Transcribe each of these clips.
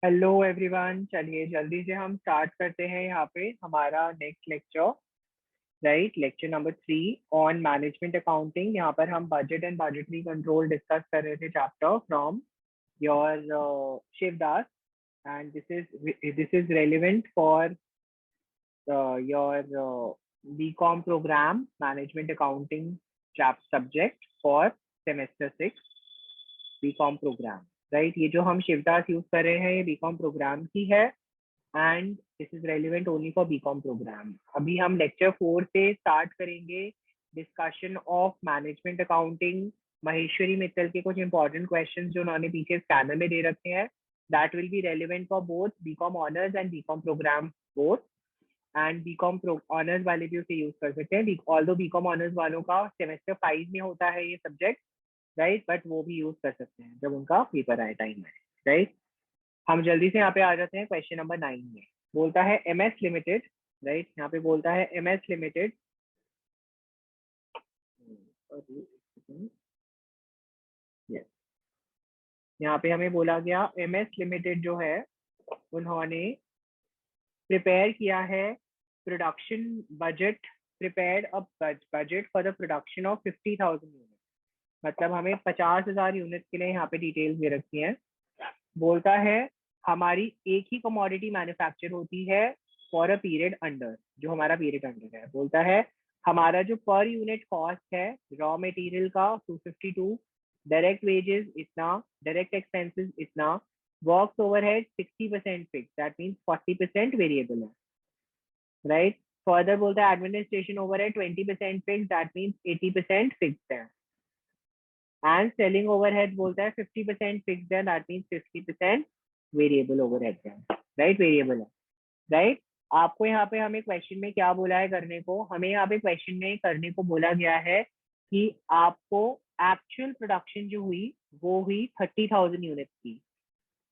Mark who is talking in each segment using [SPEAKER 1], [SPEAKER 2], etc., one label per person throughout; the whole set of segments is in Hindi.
[SPEAKER 1] हेलो एवरीवन, चलिए जल्दी से हम स्टार्ट करते हैं यहाँ पे हमारा next lecture. Right, lecture number 3 on management accounting. यहाँ पर हम budget and budgetary control discuss कर रहे थे, chapter from your Shivdas. And this is relevant for your BCom program management accounting subject for semester 6 BCom program. Right, ये जो हम शिवदास यूज कर रहे हैं ये बीकॉम प्रोग्राम की है and this is relevant only for BCom program. अभी हम लेक्चर 4 से स्टार्ट करेंगे discussion of management accounting. Maheshwari Mittal के कुछ इंपॉर्टेंट क्वेश्चंस जो उन्होंने पीछे स्कैनर में दे रखे हैं, that will be relevant for both BCom honours and BCom program both. And BCom honours वाले भी उसे यूज कर सकते हैं, ऑल्दो बीकॉम ऑनर्स वालों का सेमेस्टर 5 में होता है ये सब्जेक्ट। राइट, बट वो भी यूज कर सकते हैं जब उनका पेपर आए, टाइम आए। राइट, हम जल्दी से यहाँ पे आ जाते हैं क्वेश्चन नंबर 9 में। बोलता है एमएस लिमिटेड। राइट, यहाँ पे बोलता है एमएस लिमिटेड। यहाँ पे हमें बोला गया एमएस लिमिटेड जो है उन्होंने प्रिपेयर किया है production budget, prepare a budget for the production of 50,000 unit. मतलब हमें 50,000 यूनिट के लिए यहाँ पे डिटेल्स दे रखी हैं। बोलता है हमारी एक ही कमोडिटी मैन्युफैक्चर होती है फॉर अ पीरियड अंडर, जो हमारा पीरियड अंडर है। बोलता है हमारा जो पर यूनिट कॉस्ट है रॉ मटेरियल का 252, डायरेक्ट वेजेस इतना, डायरेक्ट एक्सपेंसेस इतना, works overhead 60% fix, that means 40% variable है। राइट, फर्दर बोलता है administration overhead 20% fix, that means 80% fix है। एंड सेलिंग ओवरहेड बोलता है 50% फिक्स्ड है, दैट मींस 50% वेरिएबल ओवरहेड है। राइट, वेरिएबल है। राइट, आपको यहाँ पे हमें क्वेश्चन में क्या बोला है करने को, हमें यहाँ पे क्वेश्चन में करने को बोला गया है कि आपको एक्चुअल प्रोडक्शन जो हुई वो हुई 30,000 यूनिट की।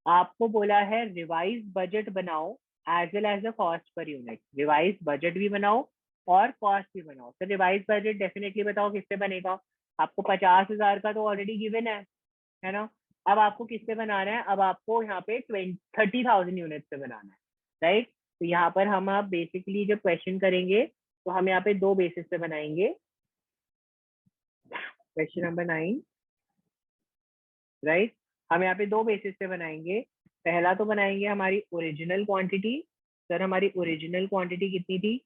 [SPEAKER 1] आपको बोला है रिवाइज बजट बनाओ as well as the cost per unit. Revise budget भी बनाओ और कॉस्ट भी बनाओ। तो रिवाइज बजट डेफिनेटली बताओ किससे बनेगा। आपको 50,000 का तो ऑलरेडी गिवन है ना। अब आपको किससे बनाना है, अब आपको यहाँ पे 30,000 यूनिट से बनाना है। राइट, तो यहाँ पर हम आप बेसिकली जब क्वेश्चन करेंगे तो हम यहाँ पे दो बेसिस पे बनाएंगे। Question number 9। राइट, हम यहाँ पे दो बेसिस पे बनाएंगे। पहला तो बनाएंगे हमारी ओरिजिनल क्वांटिटी। सर हमारी ओरिजिनल क्वांटिटी कितनी थी,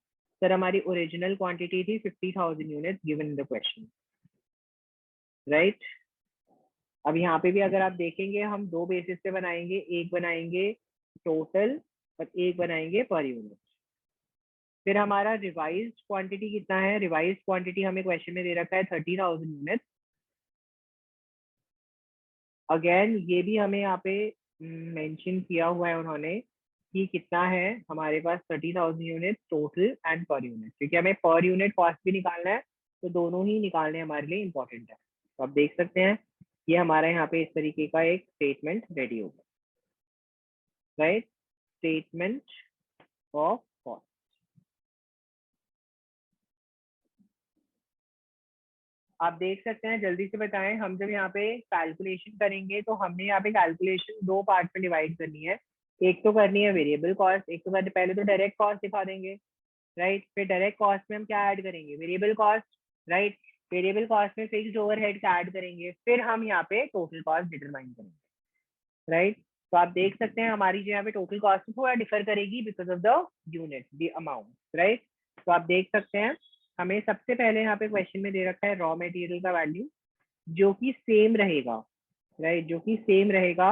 [SPEAKER 1] सर हमारी ओरिजिनल क्वांटिटी थी 50,000 unit given in the question. Right, अब यहाँ पे भी अगर आप देखेंगे हम दो बेसिस पे बनाएंगे, एक बनाएंगे टोटल और एक बनाएंगे पर यूनिट। फिर हमारा रिवाइज क्वांटिटी कितना है, रिवाइज क्वांटिटी हमें क्वेश्चन में दे रखा है 30,000 यूनिट। अगेन ये भी हमें यहाँ पे मेंशन किया हुआ है उन्होंने कि कितना है हमारे पास 30,000 unit total and per unit, क्योंकि हमें पर यूनिट कॉस्ट भी निकालना है, तो दोनों ही निकालने हमारे लिए इंपॉर्टेंट है। तो आप देख सकते हैं ये हमारा यहाँ पे इस तरीके का एक स्टेटमेंट रेडी होगा। Right, statement of cost. आप देख सकते हैं, जल्दी से बताएं, हम जब यहाँ पे कैलकुलेशन करेंगे तो हमने यहाँ पे कैलकुलेशन दो पार्ट में डिवाइड करनी है। एक तो करनी है वेरिएबल कॉस्ट, एक तो पहले तो डायरेक्ट कॉस्ट दिखा देंगे। राइट, फिर डायरेक्ट कॉस्ट में हम क्या ऐड करेंगे, variable cost. Right, variable cost में फिक्स्ड ओवरहेड का ऐड करेंगे, फिर हम यहाँ पे टोटल कॉस्ट डिटरमाइन करेंगे। राइट, तो आप देख सकते हैं हमारी जो यहाँ पे टोटल कॉस्ट थोड़ा डिफर करेगी because of the unit, the amount. Right, तो आप देख सकते हैं हमें सबसे पहले यहाँ पे क्वेश्चन में दे रखा है रॉ मटेरियल का वैल्यू जो कि सेम रहेगा। राइट, जो कि सेम रहेगा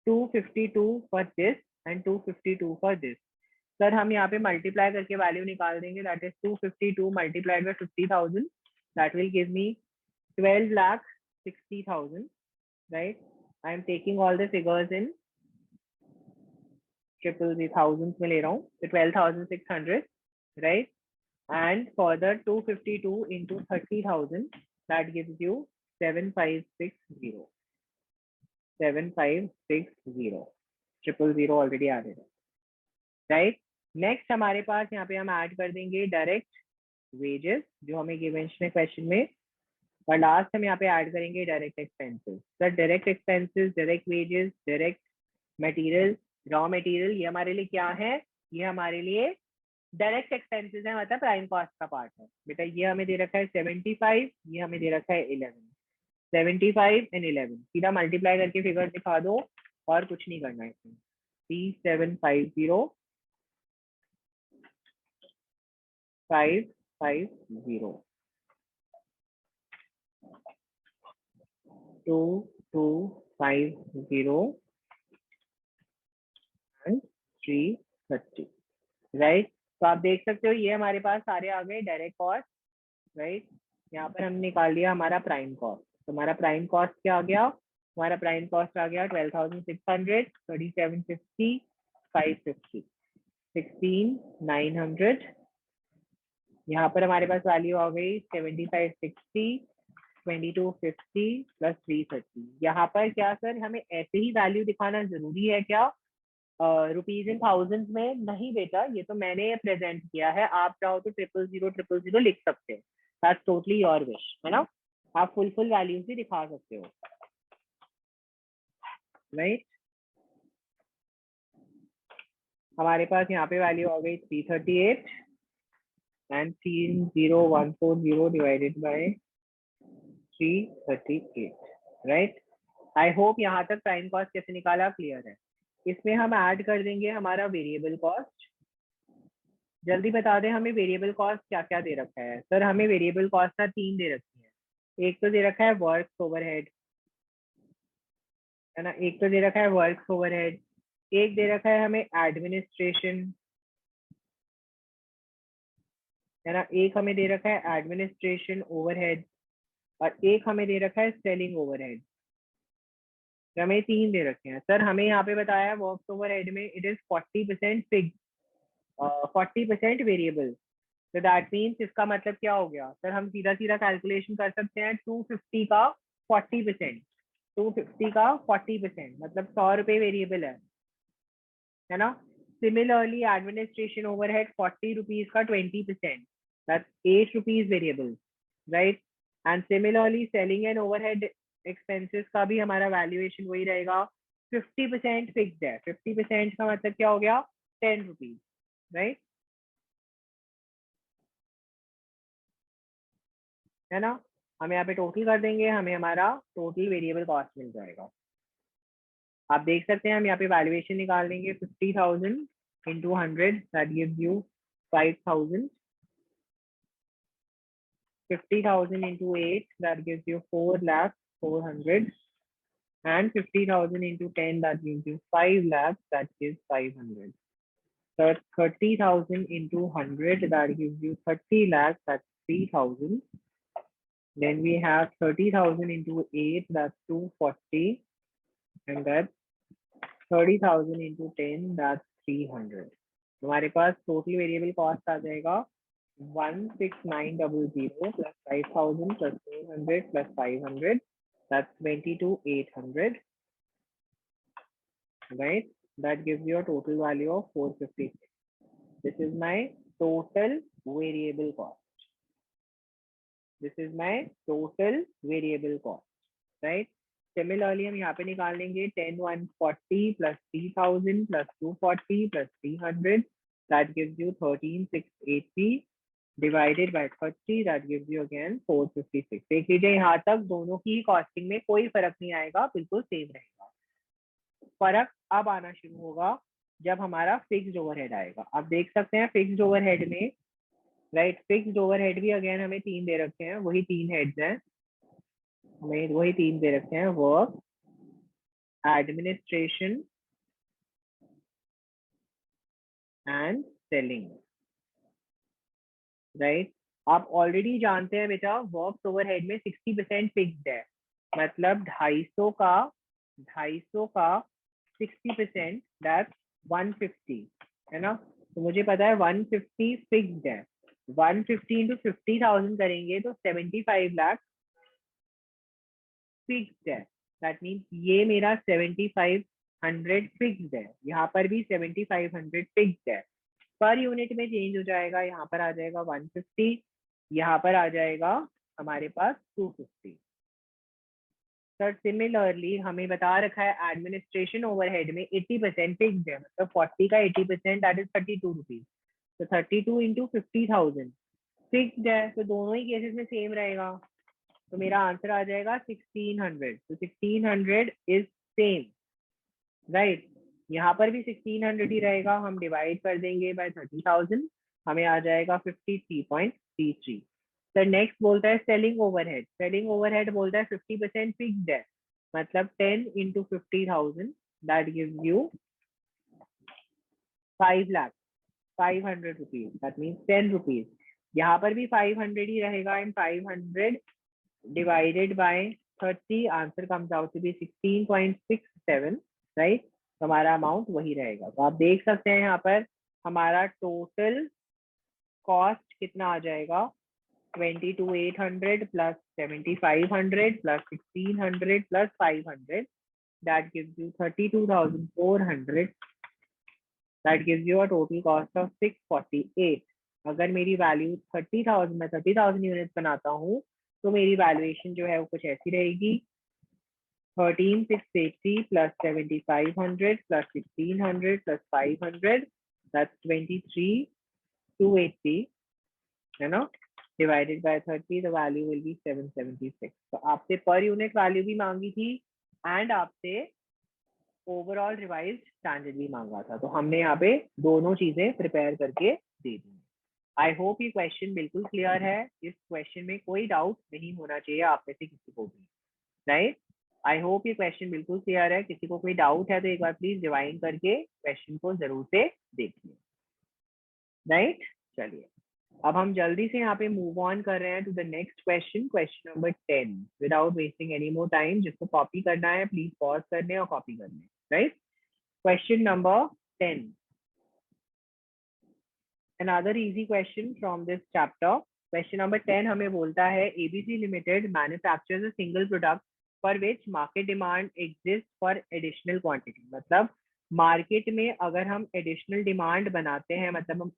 [SPEAKER 1] 252 for this and 252 for this. Sir हम यहाँ पे मल्टीप्लाई करके वैल्यू निकाल देंगे, that is 252 multiplied by 50,000, that will give me 12,60,000। Right, I am taking all the figures in triple thousand में ले रहा हूँ, तो 12,600। Right, and further 252 into 30,000, that gives you 7560, 7560, triple zero already added है। राइट, नेक्स्ट हमारे पास यहाँ पे हम ऐड कर देंगे डायरेक्ट वेजेस जो हमें गिवन है क्वेश्चन में, और लास्ट हम यहाँ पे ऐड करेंगे direct expenses. Sir direct expenses, direct wages, direct material raw material ये हमारे लिए क्या है, ये हमारे लिए डायरेक्ट एक्सपेंसेस है, मतलब प्राइम कॉस्ट का पार्ट है। बेटा ये हमें दे रखा है 75, ये हमें दे रखा है 11। 75 एंड 11 सीधा मल्टीप्लाई करके फिगर दिखा दो, और कुछ नहीं करना है इसमें। 3750 550 2250 एंड 330, राइट। तो आप देख सकते हो ये हमारे पास सारे आ गए डायरेक्ट कॉस्ट, राइट। यहाँ पर हमने निकाल लिया हमारा प्राइम कॉस्ट। तो हमारा प्राइम कॉस्ट क्या आ गया, हमारा प्राइम कॉस्ट आ गया 12,600, 3750, 550, 16,900। यहाँ पर हमारे पास वैल्यू आ गई 7560, 2250 प्लस 330। यहाँ पर क्या सर हमें ऐसे ही वैल्यू दिखाना जरूरी है क्या, रुपीज इन थाउजेंड में? नहीं बेटा, ये तो मैंने प्रेजेंट किया है, आप चाहो तो 000 लिख सकते हो, दैट्स टोटली योर विश, है ना। आप फुल वैल्यूज भी दिखा सकते हो, राइट। हमारे पास यहाँ पे वैल्यू आ गई 338 and 30140 divided by 338, right. I hope यहाँ तक प्राइम कॉस्ट कैसे निकाला क्लियर है। इसमें हम ऐड कर देंगे हमारा वेरिएबल कॉस्ट। जल्दी बता दें हमें वेरिएबल कॉस्ट क्या क्या दे रखा है। सर हमें वेरिएबल कॉस्ट ना 3 दे रखी है। एक तो दे रखा है वर्क ओवरहेड, है ना, एक तो दे रखा है वर्क ओवरहेड, एक दे रखा है हमें एडमिनिस्ट्रेशन, है ना, एक हमें दे रखा है एडमिनिस्ट्रेशन ओवरहेड, और एक हमें दे रखा है सेलिंग ओवरहेड। हमें 3 दे रखे हैं। सर हमें यहाँ पे बताया है वर्क ओवरहेड में इट इज 40% फिक्स, 40% वेरिएबल। तो दैट मीन्स इसका मतलब क्या हो गया सर, हम सीधा सीधा कैलकुलेशन कर सकते हैं 250 का 40%, 250 का 40% मतलब 100 रुपए वेरिएबल है ना। सिमिलरली एडमिनिस्ट्रेशन ओवरहेड 40 रुपीज का 20%, that's 8 rupees variable, right. And similarly selling and overhead expenses का भी हमारा वैल्यूएशन वही रहेगा, 50% फिक्स्ड है। 50% का मतलब क्या हो गया, 10 रुपीज, राइट, है ना। हम यहाँ पे टोटल कर देंगे, हमें हमारा टोटल वेरिएबल कॉस्ट मिल जाएगा। आप देख सकते हैं हम यहाँ पे वैल्यूएशन निकाल देंगे 50,000 into 100 that gives you 5,000, 50,000 into 8 that gives you 4 lakh 400, and 50,000 into 10 that gives you 5 lakh, that gives 500. So 30,000 into 100 that gives you 30 lakh, that's 3,000. Then we have 30,000 into 8, that's 240, and that's 30,000 into 10, that's 300. हमारे पास टोटल वेरिएबल कॉस्ट आ जाएगा 16900 plus 5,000 plus 400 plus 500, that's 22,800, right? That gives you a total value of 456. This is my total variable cost. This is my total variable cost, right? Similarly हम यहाँ पे निकाल लेंगे 10 140 plus 3,000 plus 240 plus 300, that gives you 13,680 divided by 30, that gives you again 456. देख लीजिए यहाँ तक दोनों की कॉस्टिंग में कोई फर्क नहीं आएगा, बिल्कुल सेम रहेगा। फर्क अब आना शुरू होगा जब हमारा फिक्स्ड ओवरहेड आएगा। आप देख सकते हैं फिक्स्ड ओवरहेड में, राइट, फिक्स्ड ओवरहेड भी अगेन हमें 3 दे रखे हैं, वही 3 हेड्स हैं, हमें वही 3 दे रखे हैं, work, administration and selling, right. आप ऑलरेडी जानते हैं बेटा वर्क ओवरहेड में 60% फिक्स्ड है, मतलब 250 का 60% दैट्स 150, है ना। तो मुझे पता है 150 फिक्स्ड है, 150 इंटू 50,000 करेंगे तो 75 लाख फिक्स्ड है। दैट मीन्स ये मेरा 7500 फिक्स्ड है, यहाँ पर भी 7500 फिक्स्ड है। पर यूनिट में चेंज हो जाएगा, यहाँ पर आ जाएगा 150, यहाँ पर आ जाएगा हमारे पास 250, सर सिमिलरली हमें बता रखा है एडमिनिस्ट्रेशन ओवरहेड में 80% फिक्स्ड है, मतलब 40 का 80% दैट इज 32 रुपीज। तो 32 इंटू 50,000 फिक्स्ड है, तो दोनों ही केसेस में सेम रहेगा। तो मेरा आंसर आ जाएगा 1600। तो 1600 इज सेम, राइट। यहाँ पर भी 1600 ही रहेगा, हम डिवाइड कर देंगे बाय 30,000, हमें आ जाएगा 53.33। सर नेक्स्ट बोलता है सेलिंग ओवरहेड। सेलिंग ओवरहेड बोलता है 50% फिक्स्ड है, मतलब 10 into 50,000 that gives you 5 lakh 500 rupees, that means 10 rupees. यहाँ पर भी 500 ही रहेगा, and 500 divided by 30 answer comes out to be 16.67, right. तो हमारा अमाउंट वही रहेगा। तो आप देख सकते हैं यहाँ पर हमारा टोटल कॉस्ट कितना आ जाएगा, 22,800 plus 7,500 plus 1,600 plus 500, that gives you 32,400, that gives you a total cost of 648। अगर मेरी वैल्यू 30,000 में 30,000 यूनिट्स बनाता हूँ तो मेरी वैल्यूएशन जो है वो कुछ ऐसी रहेगी, 13,680 प्लस 7,500 प्लस 1,600 प्लस 500, that's 23,280, है ना, divided by 30, the value will be 776। तो आपसे पर यूनिट वैल्यू भी मांगी थी एंड आपसे ओवरऑल रिवाइज्ड स्टैंडर्ड भी मांगा था, तो हमने यहाँ पे दोनों चीजें प्रिपेयर करके दे दी। आई होप ये क्वेश्चन बिल्कुल क्लियर है, इस क्वेश्चन में कोई डाउट नहीं होना चाहिए आप में से किसी को भी, राइट। आई होप ये क्वेश्चन बिल्कुल क्लियर है। किसी को कोई डाउट है तो एक बार प्लीज डिवाइन करके क्वेश्चन को जरूर से देखिए, राइट। चलिए अब हम जल्दी से यहाँ पे मूव ऑन कर रहे हैं to the next question, question number 10, without wasting any more time. जिसको कॉपी करना है प्लीज पॉज कर लें और कॉपी कर लें, right. Question number 10, another easy question from this chapter। Question number 10 हमें बोलता है ABC Limited manufactures a single product for which market demand exists for additional quantity। मतलब मार्केट में अगर हम एडिशनल डिमांड बनाते हैं, मतलब हम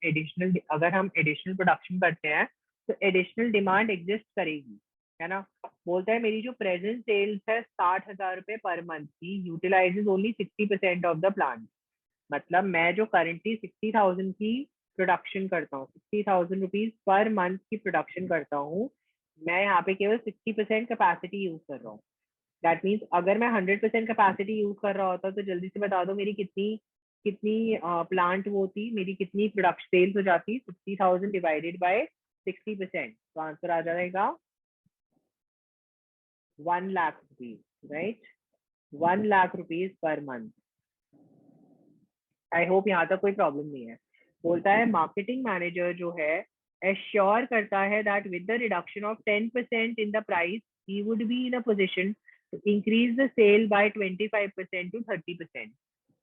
[SPEAKER 1] अगर हम एडिशनल प्रोडक्शन करते हैं तो एडिशनल डिमांड एग्जिस्ट करेगी, है ना। बोलता है मेरी जो प्रेजेंट सेल्स है 60,000 रुपए पर मंथ की, utilises only 60% of the plant. मतलब मैं जो करेंटली 60,000 की प्रोडक्शन करता हूँ, 60,000 रुपीज पर मंथ की प्रोडक्शन करता हूँ, मैं यहाँ पे केवल 60% कैपेसिटी यूज कर रहा हूँ। दैट मीन्स अगर मैं 100% कैपेसिटी यूज कर रहा होता तो जल्दी से बता दो मेरी कितनी कितनी प्लांट वो थी, मेरी कितनी प्रोडक्शन सेल्स हो जाती, 60,000 डिवाइडेड बाय 60%, तो आंसर आ जाएगा 1 lakh rupees, right. 1 lakh rupees per month. I hope यहाँ तक कोई प्रॉब्लम नहीं है। बोलता है मार्केटिंग मैनेजर जो है एश्योर करता है that with the reduction of 10% in the price he would be in a position to increase the sale by 25% to 30%।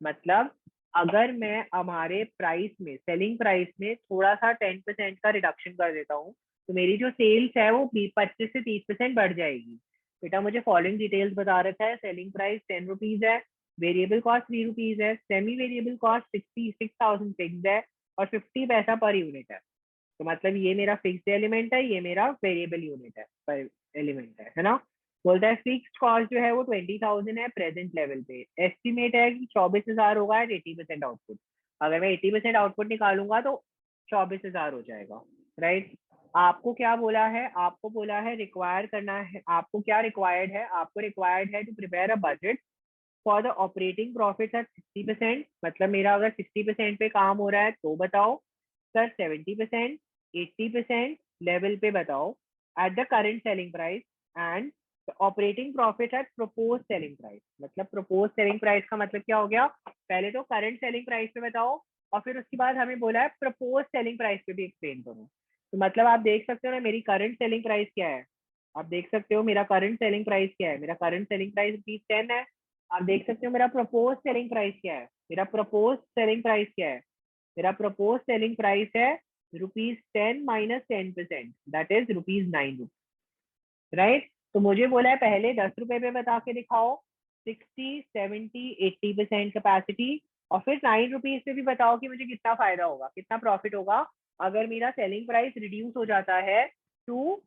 [SPEAKER 1] मतलब अगर मैं हमारे प्राइस में, सेलिंग प्राइस में थोड़ा सा 10% का रिडक्शन कर देता हूँ तो मेरी जो सेल्स है वो 25 से 30% बढ़ जाएगी। बेटा मुझे फॉलोइंग डिटेल्स बता रखा है, सेलिंग प्राइस 10 रुपीज है, वेरिएबल कॉस्ट 3 रुपीज है, सेमी वेरिएबल कॉस्ट 66,000 फिक्स्ड है और 50 पैसा पर यूनिट है। तो मतलब ये मेरा फिक्स्ड एलिमेंट है, ये मेरा वेरिएबल यूनिट है पर एलिमेंट है ना। बोलता है फिक्स्ड कॉस्ट जो है वो 20,000 है प्रेजेंट लेवल पे, एस्टिमेट है कि 24,000 होगा एट 80% आउटपुट। अगर मैं 80% आउटपुट निकालूंगा तो 24,000 हो जाएगा, राइट। आपको क्या बोला है, आपको बोला है रिक्वायर करना है, आपको क्या रिक्वायर्ड है, आपको रिक्वायर्ड है to prepare a budget for the operating profit at 60%। मतलब मेरा अगर 60% पे काम हो रहा है तो बताओ सर, 70% 80% लेवल पे बताओ at the current selling price, and operating profit at propose selling price. मतलब प्रपोज सेलिंग प्राइस का मतलब क्या हो गया, पहले तो करंट सेलिंग प्राइस पे बताओ और फिर उसके बाद हमें बोला है प्रपोज सेलिंग प्राइस पे भी एक्सप्लेन करो। तो मतलब आप देख सकते हो ना मेरी करंट सेलिंग प्राइस क्या है, आप देख सकते हो मेरा करंट सेलिंग प्राइस क्या है, मेरा करंट सेलिंग प्राइस ₹10 है। आप देख सकते हो मेरा प्रपोज सेलिंग प्राइस क्या है, मेरा प्रपोज सेलिंग प्राइस क्या है, मेरा प्रपोज सेलिंग प्राइस है ₹10 माइनस 10%, दैट इज ₹9, राइट। तो मुझे बोला है पहले 10 रुपए पे बता के दिखाओ 60, 70, 80% कैपेसिटी, और फिर 9 रुपीज पे भी बताओ कि मुझे कितना फायदा होगा, कितना प्रॉफिट होगा अगर मेरा सेलिंग प्राइस रिड्यूस हो जाता है to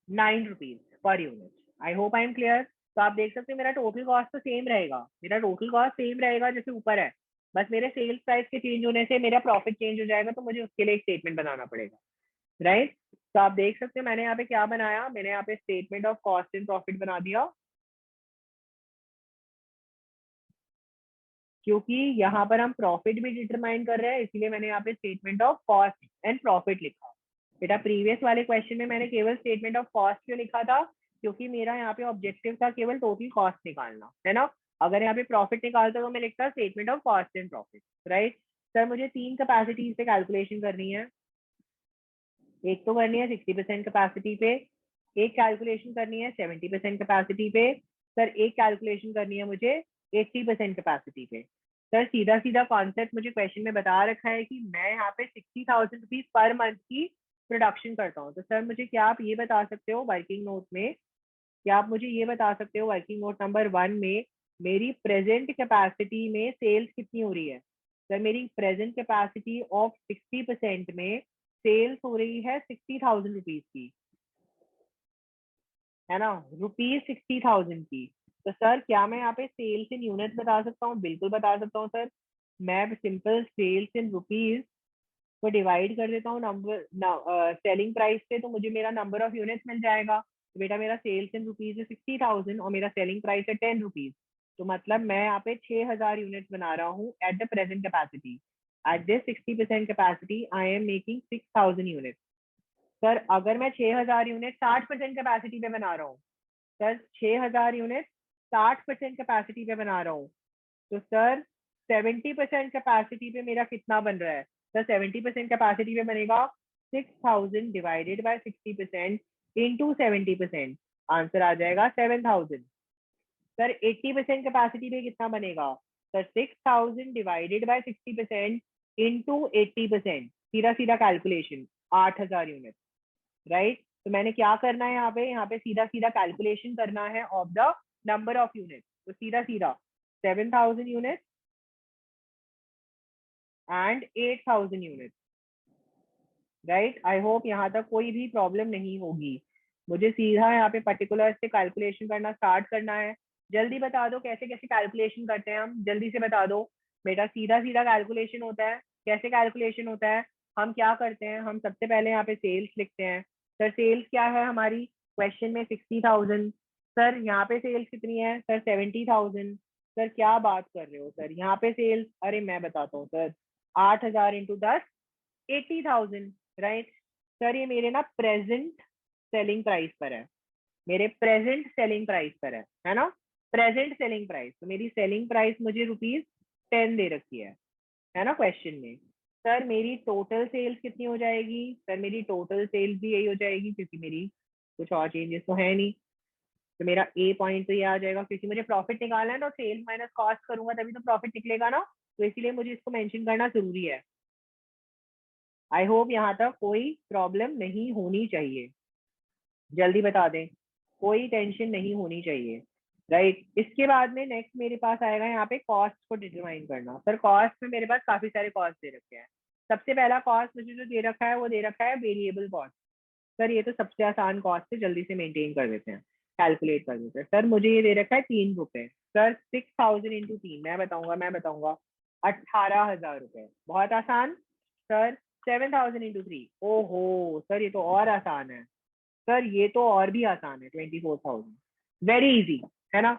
[SPEAKER 1] 9 rupees per unit. I hope I am clear. तो आप देख सकते हैं मेरा टोटल कॉस्ट तो सेम रहेगा, मेरा टोटल कॉस्ट सेम रहेगा जैसे ऊपर है, बस मेरे सेल्स प्राइस के चेंज होने से मेरा प्रॉफिट चेंज हो जाएगा, तो मुझे उसके लिए एक स्टेटमेंट बनाना पड़ेगा, राइट। तो आप देख सकते हैं मैंने यहाँ पे क्या बनाया, मैंने यहाँ पे statement of cost and profit बना दिया, क्योंकि यहाँ पर हम प्रॉफिट भी डिटरमाइन कर रहे हैं, इसलिए मैंने यहाँ पे statement of cost and profit लिखा। बेटा प्रीवियस वाले क्वेश्चन में मैंने केवल स्टेटमेंट ऑफ कॉस्ट क्यों लिखा था, क्योंकि मेरा यहाँ पे ऑब्जेक्टिव था केवल टोटल कॉस्ट निकालना, है ना। अगर यहाँ पे प्रॉफिट निकालता तो मैं लिखता statement of cost and profit, right. Sir मुझे 3 कैपेसिटीज पे कैलकुलेशन करनी है, एक तो करनी है 60% कैपेसिटी पे, एक कैलकुलेशन करनी है 70% कैपेसिटी पे, सर एक कैलकुलेशन करनी है मुझे 80% कैपेसिटी पे। सर सीधा सीधा कॉन्सेप्ट मुझे क्वेश्चन में बता रखा है कि मैं यहाँ पे 60,000 रुपीज पर मंथ की प्रोडक्शन करता हूँ, तो सर मुझे क्या आप ये बता सकते हो वर्किंग नोट में, क्या आप मुझे ये बता सकते हो वर्किंग नोट नंबर 1 में मेरी प्रेजेंट कैपेसिटी में सेल्स कितनी हो रही है। सर मेरी प्रेजेंट कैपेसिटी ऑफ 60% में सेल्स हो रही है 60,000 रुपीज की, है ना, रुपीज 60,000 की। तो सर क्या मैं यहाँ पे सेल्स इन यूनिट बता सकता हूँ, बिल्कुल बता सकता हूँ सर। मैं सिंपल सेल्स इन रुपीज को डिवाइड कर देता हूँ नंबर सेलिंग प्राइस से, तो मुझे मेरा नंबर ऑफ यूनिट्स मिल जाएगा। तो बेटा मेरा सेल्स इन रुपीज है 60,000 और मेरा सेलिंग प्राइस है 10 रुपीज, तो मतलब मैं यहाँ पे 6,000 यूनिट्स बना रहा हूँ at the present capacity. At this 60% capacity I am making 6,000 units. Sir अगर मैं 6,000 यूनिट 60% कैपेसिटी पे बना रहा हूँ, सर 6,000 यूनिट 60% कैपेसिटी पे बना रहा हूँ, तो सर 70% कैपेसिटी पे मेरा कितना बन रहा है। सर 70% कैपेसिटी पे बनेगा 6,000 डिवाइडेड बाय 60% इंटू 70%, आंसर आ जाएगा 7,000। सर 80% कैपेसिटी पे कितना बनेगा, सर 6,000 डिवाइडेड बाय 60% इंटू 80%, सीधा सीधा कैलकुलेशन 8,000 यूनिट, राइट। तो मैंने क्या करना है यहाँ पे सीधा सीधा कैलकुलेशन करना है of the number of unit, तो सीधा सीधा 7,000 unit and 8,000 unit, right. I hope यहाँ तक कोई भी प्रॉब्लम नहीं होगी। मुझे सीधा यहाँ पे पर्टिकुलर से कैलकुलेशन करना स्टार्ट करना है। जल्दी बता दो कैसे कैसे कैलकुलेशन करते हैं हम, जल्दी से बता दो। बेटा सीधा सीधा कैलकुलेशन होता है। कैसे कैलकुलेशन होता है, हम क्या करते हैं, हम सबसे पहले यहाँ पे सेल्स लिखते हैं। सर सेल्स क्या है हमारी, क्वेश्चन में 60,000, सर यहाँ पे सेल्स कितनी है, सर 70,000। सर क्या बात कर रहे हो सर, यहाँ पे सेल्स, अरे मैं बताता हूँ सर, 8,000 इंटू 10 80,000, राइट। सर ये मेरे ना प्रेजेंट सेलिंग प्राइस पर है, मेरे प्रेजेंट सेलिंग प्राइस पर है ना, प्रेजेंट सेलिंग प्राइस। तो मेरी सेलिंग प्राइस मुझे ₹10 दे रखी है ना क्वेश्चन में। सर मेरी टोटल सेल्स कितनी हो जाएगी, सर मेरी टोटल सेल्स भी यही हो जाएगी, क्योंकि मेरी कुछ और चेंजेस तो है नहीं। तो मेरा ए पॉइंट तो ये आ जाएगा, क्योंकि मुझे प्रॉफिट निकालना है तो सेल्स माइनस कॉस्ट करूंगा तभी तो प्रॉफिट निकलेगा ना, तो इसीलिए मुझे इसको मेंशन करना जरूरी है। आई होप यहाँ तक कोई प्रॉब्लम नहीं होनी चाहिए, जल्दी बता दें, कोई टेंशन नहीं होनी चाहिए, राइट। इसके बाद में नेक्स्ट मेरे पास आएगा यहाँ पे कॉस्ट को डिटरमाइन करना। सर कॉस्ट में मेरे पास काफी सारे कॉस्ट दे रखे हैं। सबसे पहला कॉस्ट मुझे जो दे रखा है वो दे रखा है वेरिएबल कॉस्ट। सर ये तो सबसे आसान कॉस्ट है, जल्दी से मेंटेन कर देते हैं, कैलकुलेट कर देते हैं। सर मुझे ये दे रखा है 3 रुपए। सर 6,000 इंटू 3, मैं बताऊंगा 18,000 रुपए, बहुत आसान। सर 7,000 इंटू 3, ओहो सर ये तो और आसान है, सर ये तो और भी आसान है, 24,000, वेरी इजी, है ना।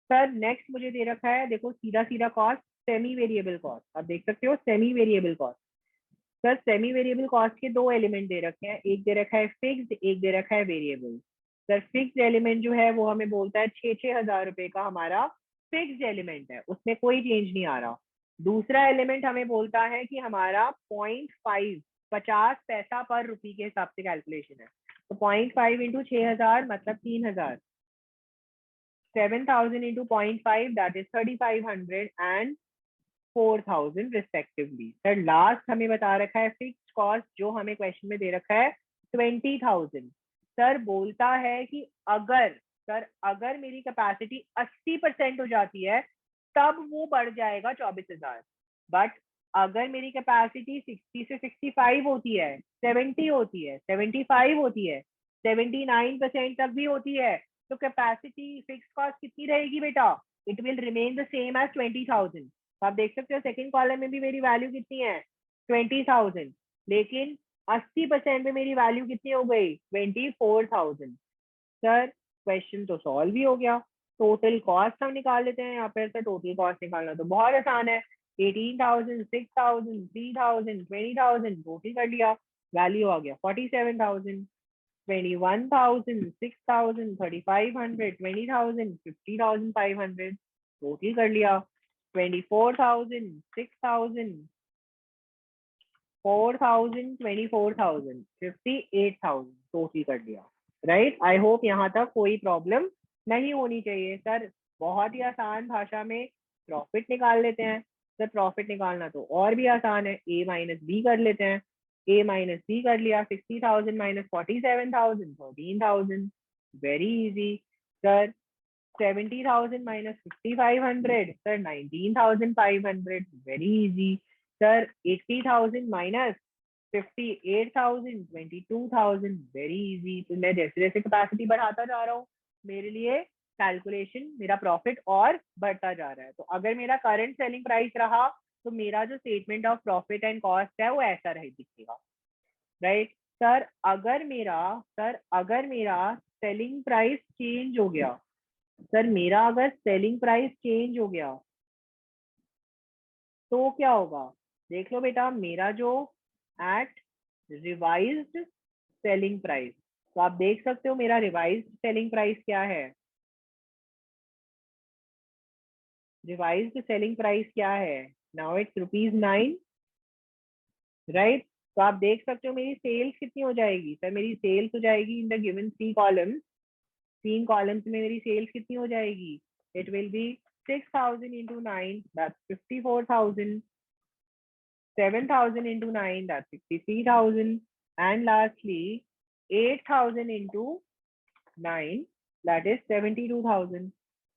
[SPEAKER 1] सर नेक्स्ट मुझे दे रखा है, देखो सीधा सीधा कॉस्ट, सेमी वेरिएबल कॉस्ट, आप देख सकते हो semi variable cost. Sir semi variable cost के 2 एलिमेंट दे रखे हैं, एक दे रखा है फिक्स्ड, एक दे रखा है वेरिएबल। सर फिक्स्ड एलिमेंट जो है वो हमें बोलता है 6,000 रुपए का हमारा फिक्स्ड एलिमेंट है, उसमें कोई चेंज नहीं आ रहा। दूसरा एलिमेंट हमें बोलता है कि हमारा 0.5 50 पैसा पर रुपये के हिसाब से कैलकुलेशन है, तो 0.5 इंटू 6,000 मतलब 3,000, 7,000 into 0.5 that is 3,500 and 4,000 respectively. Sir last हमें बता रखा है फिक्स्ड कॉस्ट, जो हमें क्वेश्चन में दे रखा है 20,000। सर बोलता है कि अगर, सर अगर मेरी कैपेसिटी 80% हो जाती है तब वो बढ़ जाएगा 24,000, बट अगर मेरी कैपेसिटी 60 से 65 होती है, 70 होती है, 75 होती है, 79% तक भी होती है, तो कैपेसिटी फिक्स कॉस्ट कितनी रहेगी बेटा, it will remain the same as 20,000। तो आप देख सकते हो सेकंड कॉलम में भी मेरी वैल्यू कितनी है 20,000, लेकिन 80% पे मेरी वैल्यू कितनी हो गई 24,000। सर क्वेश्चन तो सॉल्व ही हो गया। टोटल कॉस्ट हम निकाल लेते हैं, यहाँ पे सर टोटल कॉस्ट निकालना तो बहुत आसान है। 18,000, 6,000, 3,000, 20,000 टोटल कर लिया, वैल्यू आ गया 47,000, 21,000, 6,000, 3,500, 20,000, 50,500 टोटल कर लिया। 24,000, 6,000, 4,000, 24,000, 58,000 टोटल कर लिया। राइट, आई होप यहाँ तक कोई प्रॉब्लम नहीं होनी चाहिए। सर बहुत ही आसान भाषा में प्रॉफिट निकाल लेते हैं। सर प्रॉफिट निकालना तो और भी आसान है, ए माइनस बी कर लेते हैं। ए माइनस बी कर लिया, 60,000 minus 47,000, 13,000, very easy. Sir 70,000 minus 5,500, sir 19,500, very easy. Sir 80,000 minus 58,000, 22,000, very easy. तो मैं जैसे जैसे कैपेसिटी बढ़ाता जा रहा हूँ मेरे लिए कैलकुलेशन, मेरा प्रॉफिट और बढ़ता जा रहा है। तो अगर मेरा करंट सेलिंग प्राइस रहा तो मेरा जो statement of profit and cost है वो ऐसा रहे दिखेगा। राइट सर, अगर मेरा सेलिंग प्राइस चेंज हो गया, सर मेरा अगर सेलिंग प्राइस चेंज हो गया तो क्या होगा, देख लो बेटा, मेरा जो एट रिवाइज्ड सेलिंग प्राइस, तो आप देख सकते हो मेरा रिवाइज्ड सेलिंग प्राइस क्या है, रिवाइज्ड सेलिंग प्राइस क्या है, नाउ इट्स ₹9। राइट, तो आप देख सकते हो मेरी सेल्स कितनी हो जाएगी। सर मेरी सेल्स हो जाएगी in the given 3 columns, 3 columns में मेरी सेल्स कितनी हो जाएगी, it will be 6,000 into 9, that's 54,000, 7,000 into 9, that's 63,000, and lastly 8,000 into 9, that is 72,000।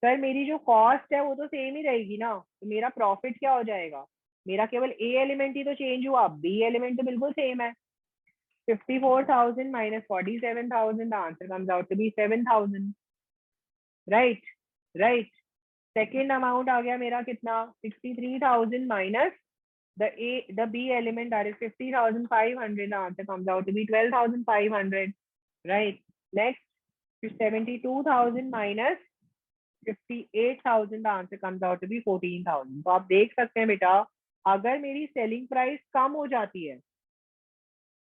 [SPEAKER 1] Sir मेरी जो कॉस्ट है वो तो सेम ही रहेगी ना, तो मेरा प्रॉफिट क्या हो जाएगा, मेरा केवल ए एलिमेंट ही तो चेंज हुआ, बी एलिमेंट तो बिल्कुल सेम है। 54,000 minus 47,000, the answer comes out to be 7,000। Right right, second amount आ गया मेरा कितना 63,000 minus the B element, that is 50,500, the answer comes out to be 12,500। Right, next 72,000 minus 58,000, the answer comes out to be 14,000। तो आप देख सकते हैं बेटा, अगर मेरी सेलिंग प्राइस कम हो जाती है,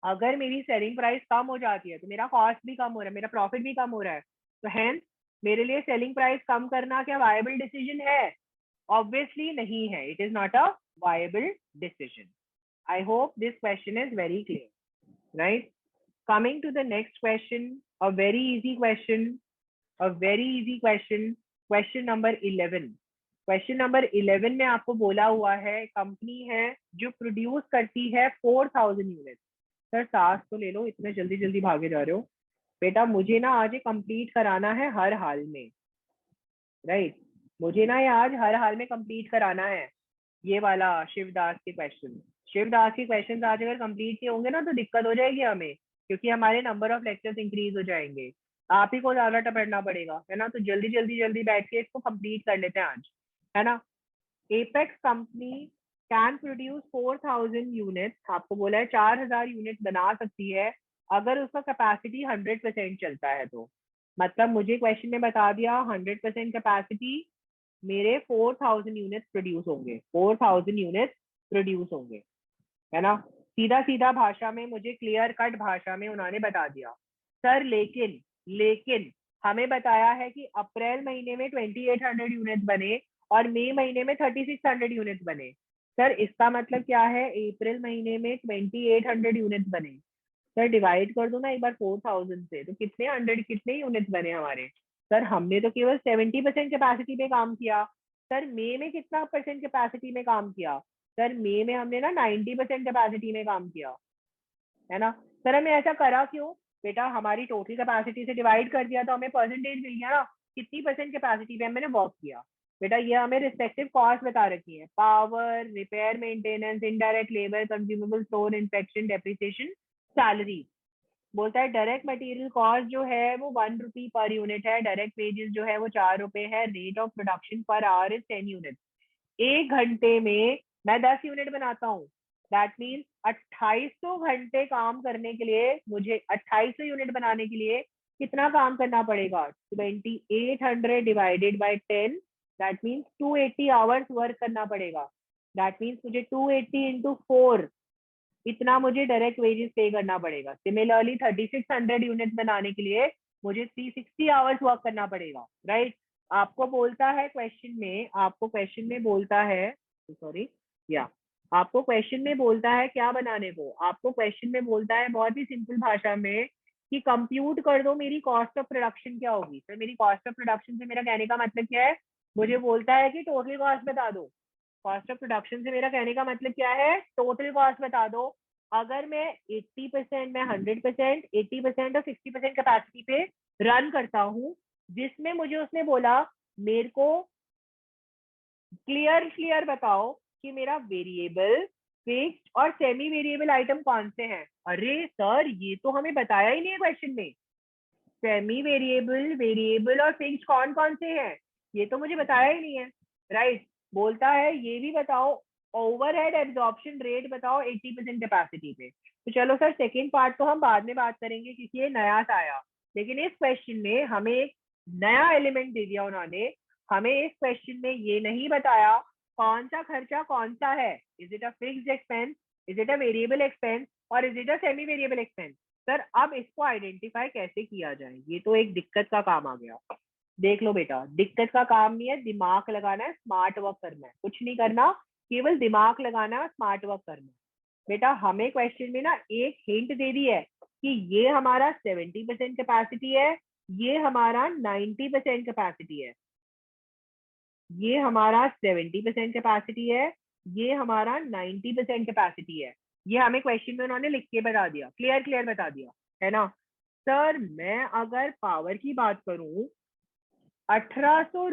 [SPEAKER 1] अगर मेरी सेलिंग प्राइस कम हो जाती है तो मेरा कॉस्ट भी कम हो रहा है, मेरा प्रॉफिट भी कम हो रहा है। तो हेंस मेरे लिए सेलिंग प्राइस कम करना क्या वायबल डिसीजन है, ऑब्वियसली नहीं है, it is not a viable decision। I hope this question is very clear, right? Coming to the next question, a very easy question, a very easy question, question number 11। Question number 11 में आपको बोला हुआ है कंपनी है जो प्रोड्यूस करती है 4,000 यूनिट। सर सांस तो ले लो, इतने जल्दी जल्दी भागे जा रहे हो बेटा, मुझे ना आज ये कंप्लीट कराना है हर हाल में। राइट, मुझे ना ये आज हर हाल में कंप्लीट कराना है ये वाला शिवदास के क्वेश्चन। शिवदास के क्वेश्चन आज अगर कंप्लीट किए होंगे ना तो दिक्कत हो जाएगी हमें, क्योंकि हमारे नंबर ऑफ लेक्चर्स इंक्रीज हो जाएंगे, आप ही को ज्यादा टपड़ना पड़ेगा, है ना। तो जल्दी जल्दी जल्दी बैठ के इसको कंप्लीट कर लेते हैं आज, है ना। Apex company can produce 4,000 units, आपको बोला है 4,000 यूनिट बना सकती है अगर उसका कैपेसिटी 100% चलता है तो। मतलब मुझे क्वेश्चन में बता दिया 100% कैपेसिटी, मेरे 4,000 यूनिट्स प्रोड्यूस होंगे, 4,000 यूनिट्स प्रोड्यूस होंगे, है ना। सीधा सीधा भाषा में, मुझे क्लियर कट भाषा में उन्होंने बता दिया। सर लेकिन लेकिन हमें बताया है कि अप्रैल महीने में 2,800 यूनिट्स बने और मई महीने में 3,600 यूनिट्स बने। सर इसका मतलब क्या है, अप्रैल महीने में 2,800 यूनिट्स बने, सर डिवाइड कर दो ना एक बार 4,000 से, तो कितने यूनिट्स बने हमारे। सर हमने तो केवल 70% कैपेसिटी में काम किया। सर मई में कितना परसेंट कैपेसिटी में काम किया, सर मई में हमने ना 90% कैपेसिटी में काम किया, है ना। सर हमें ऐसा करा क्यों, बेटा हमारी टोटल कैपेसिटी से डिवाइड कर दिया तो हमें परसेंटेज मिल गया ना, कितनी परसेंट कैपेसिटी पे हमने वर्क किया। बेटा ये हमें रिस्पेक्टिव कॉस्ट बता रखी है, power, repair, maintenance, indirect labour, consumable, store, inspection, depreciation, salary. बोलता है डायरेक्ट मटेरियल कॉस्ट जो है वो 1 रुपी पर यूनिट है, डायरेक्ट वेजेस जो है वो 4 रुपए है, rate of production per hour is 10 unit. एक घंटे में मैं 10 यूनिट बनाता हूँ, दैट मीन्स 2800 घंटे काम करने के लिए मुझे 2800 यूनिट बनाने के लिए कितना काम करना पड़ेगा? 2800 divided by 10, that means 280 hours work करना पड़ेगा। दैट मीन्स मुझे 280 इंटू 4 इतना मुझे डायरेक्ट वेजेस पे करना पड़ेगा। सिमिलरली 3600 यूनिट बनाने के लिए मुझे 360 आवर्स वर्क करना पड़ेगा, राइट? आपको बोलता है क्वेश्चन में, आपको क्वेश्चन में बोलता है, सॉरी या आपको क्वेश्चन में बोलता है क्या बनाने को? आपको क्वेश्चन में बोलता है बहुत ही सिंपल भाषा में कि कंप्यूट कर दो मेरी कॉस्ट ऑफ प्रोडक्शन क्या होगी। तो मेरी कॉस्ट ऑफ प्रोडक्शन से मेरा कहने का मतलब क्या है? मुझे बोलता है कि टोटल कॉस्ट बता दो। कॉस्ट ऑफ प्रोडक्शन से मेरा कहने का मतलब क्या है? टोटल कॉस्ट बता दो। अगर मैं 80%, मैं 100%, 80% और 60% कैपेसिटी पे रन करता हूँ, जिसमें मुझे उसने बोला मेरे को क्लियर बताओ कि मेरा वेरिएबल, फिक्स्ड और सेमी वेरिएबल आइटम कौन से हैं। अरे सर ये तो हमें बताया ही नहीं है क्वेश्चन में। सेमी वेरिएबल, वेरिएबल और फिक्स्ड कौन कौन से हैं ये तो मुझे बताया ही नहीं है, राइट? बोलता है ये भी बताओ, ओवरहेड एब्जॉर्प्शन रेट बताओ 80% कैपेसिटी पे। तो चलो सर सेकेंड पार्ट तो हम बाद में बात करेंगे क्योंकि ये नया सा आया, लेकिन इस क्वेश्चन में हमें एक नया एलिमेंट दे दिया उन्होंने। हमें इस क्वेश्चन में ये नहीं बताया कौन सा खर्चा कौन सा है, is it a fixed expense, is it a variable expense और is it a semi variable expense. Sir अब इसको आइडेंटिफाई कैसे किया जाए, ये तो एक दिक्कत का काम आ गया। देख लो बेटा, दिक्कत का काम नहीं है, दिमाग लगाना है, स्मार्ट वर्क करना है, कुछ नहीं करना, केवल दिमाग लगाना है, स्मार्ट वर्क करना है। बेटा हमें क्वेश्चन में ना एक हिंट दे दी है कि ये हमारा 70% कैपेसिटी है, ये हमारा 90% कैपेसिटी है, ये हमारा 70% कैपेसिटी है, ये हमारा 90% कैपेसिटी है। ये हमें क्वेश्चन में उन्होंने लिख के बता दिया, क्लियर क्लियर बता दिया, है ना? सर मैं अगर पावर की बात करूं, 1800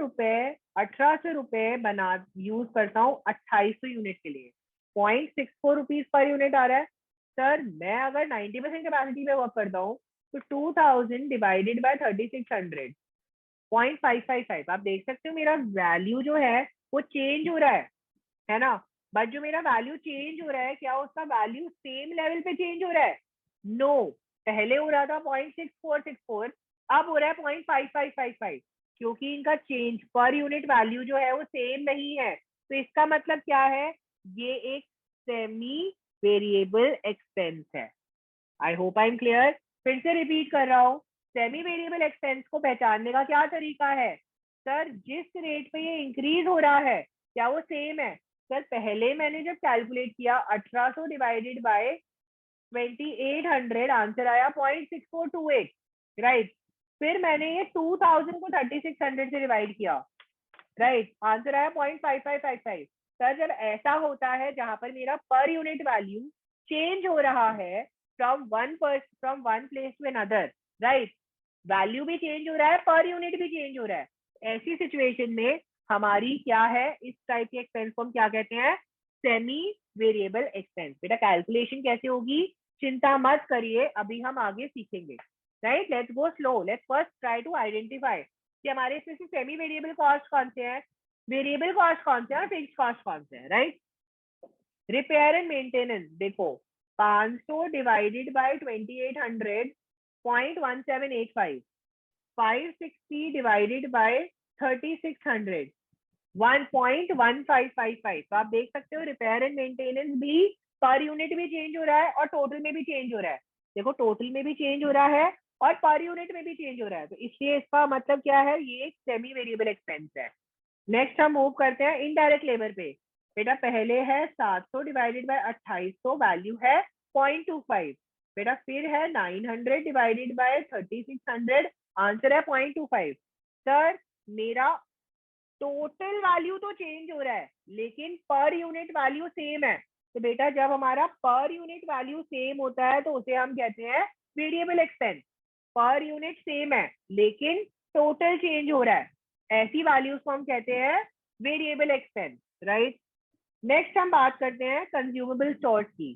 [SPEAKER 1] रुपए बना यूज करता हूँ 2800 यूनिट के लिए, 0.64 रुपीज पर यूनिट आ रहा है। सर मैं अगर 90% कैपेसिटी पे वर्क करता हूँ तो 2000 डिवाइडेड बाय 3600, 0.555। आप देख सकते हो मेरा वैल्यू जो है वो चेंज हो रहा है ना? बट जो मेरा वैल्यू चेंज हो रहा है, क्या उसका वैल्यू सेम लेवल पे चेंज हो रहा है? नो, पहले हो रहा था 0.6464, अब हो रहा है 0.5555, क्योंकि इनका चेंज पर यूनिट वैल्यू जो है वो सेम नहीं है। तो इसका मतलब क्या है? ये एक सेमी वेरिएबल एक्सपेंस है। आई होप आई एम क्लियर। फिर से रिपीट कर रहा हूँ, सेमी वेरिएबल एक्सपेंस को पहचानने का क्या तरीका है? सर जिस रेट पे ये इंक्रीज हो रहा है क्या वो सेम है? सर पहले मैंने जब कैलकुलेट किया 1800 डिवाइडेड बाय 2800, आंसर आया 0.6428, राइट? फिर मैंने ये 2000 को 3600 से डिवाइड किया, राइट? आंसर आया 0.5555। सर जब ऐसा होता है जहां पर मेरा पर यूनिट वैल्यू चेंज हो रहा है from one place to another, right? Value भी चेंज हो रहा है, पर यूनिट भी चेंज हो रहा है, ऐसी सिचुएशन में हमारी क्या है, इस टाइप के एक्सपेंस को हम क्या कहते हैं? Semi variable expense. बेटा कैलकुलेशन कैसे होगी चिंता मत करिए, अभी हम आगे सीखेंगे, राइट? Let's go slow, let's first try to identify कि हमारे इसमें से सेमी वेरिएबल कॉस्ट कौन से हैं, वेरिएबल कॉस्ट कौन से हैं और फिक्स्ड कॉस्ट कौन से हैं, राइट? रिपेयर एंड मेंटेनेंस देखो, 500 डिवाइडेड बाय 2800, 0.1785, 560 डिवाइडेड बाय 3600, 1.1555। तो आप देख सकते हो रिपेयर एंड मेंटेनेंस भी पर यूनिट भी चेंज हो रहा है और टोटल में भी चेंज हो रहा है। देखो टोटल में भी चेंज हो रहा है और पर यूनिट में भी चेंज हो रहा है, तो इसलिए इसका मतलब क्या है? ये एक सेमी वेरिएबल एक्सपेंस है। नेक्स्ट हम मूव करते हैं इनडायरेक्ट लेबर पे। बेटा पहले है 700 डिवाइडेड बाय 2800, वैल्यू है 0.25। बेटा फिर है 900 डिवाइडेड बाय 3600, आंसर है 0.25। सर मेरा टोटल वैल्यू तो चेंज हो रहा है लेकिन पर यूनिट वैल्यू सेम है। तो बेटा जब हमारा पर यूनिट वैल्यू सेम होता है तो उसे हम कहते हैं variable expense. Per unit same है लेकिन टोटल चेंज हो रहा है, ऐसी वैल्यूज को हम कहते हैं वेरिएबल एक्सपेंस, राइट? नेक्स्ट हम बात करते हैं कंज्यूमेबल स्टोर्स की।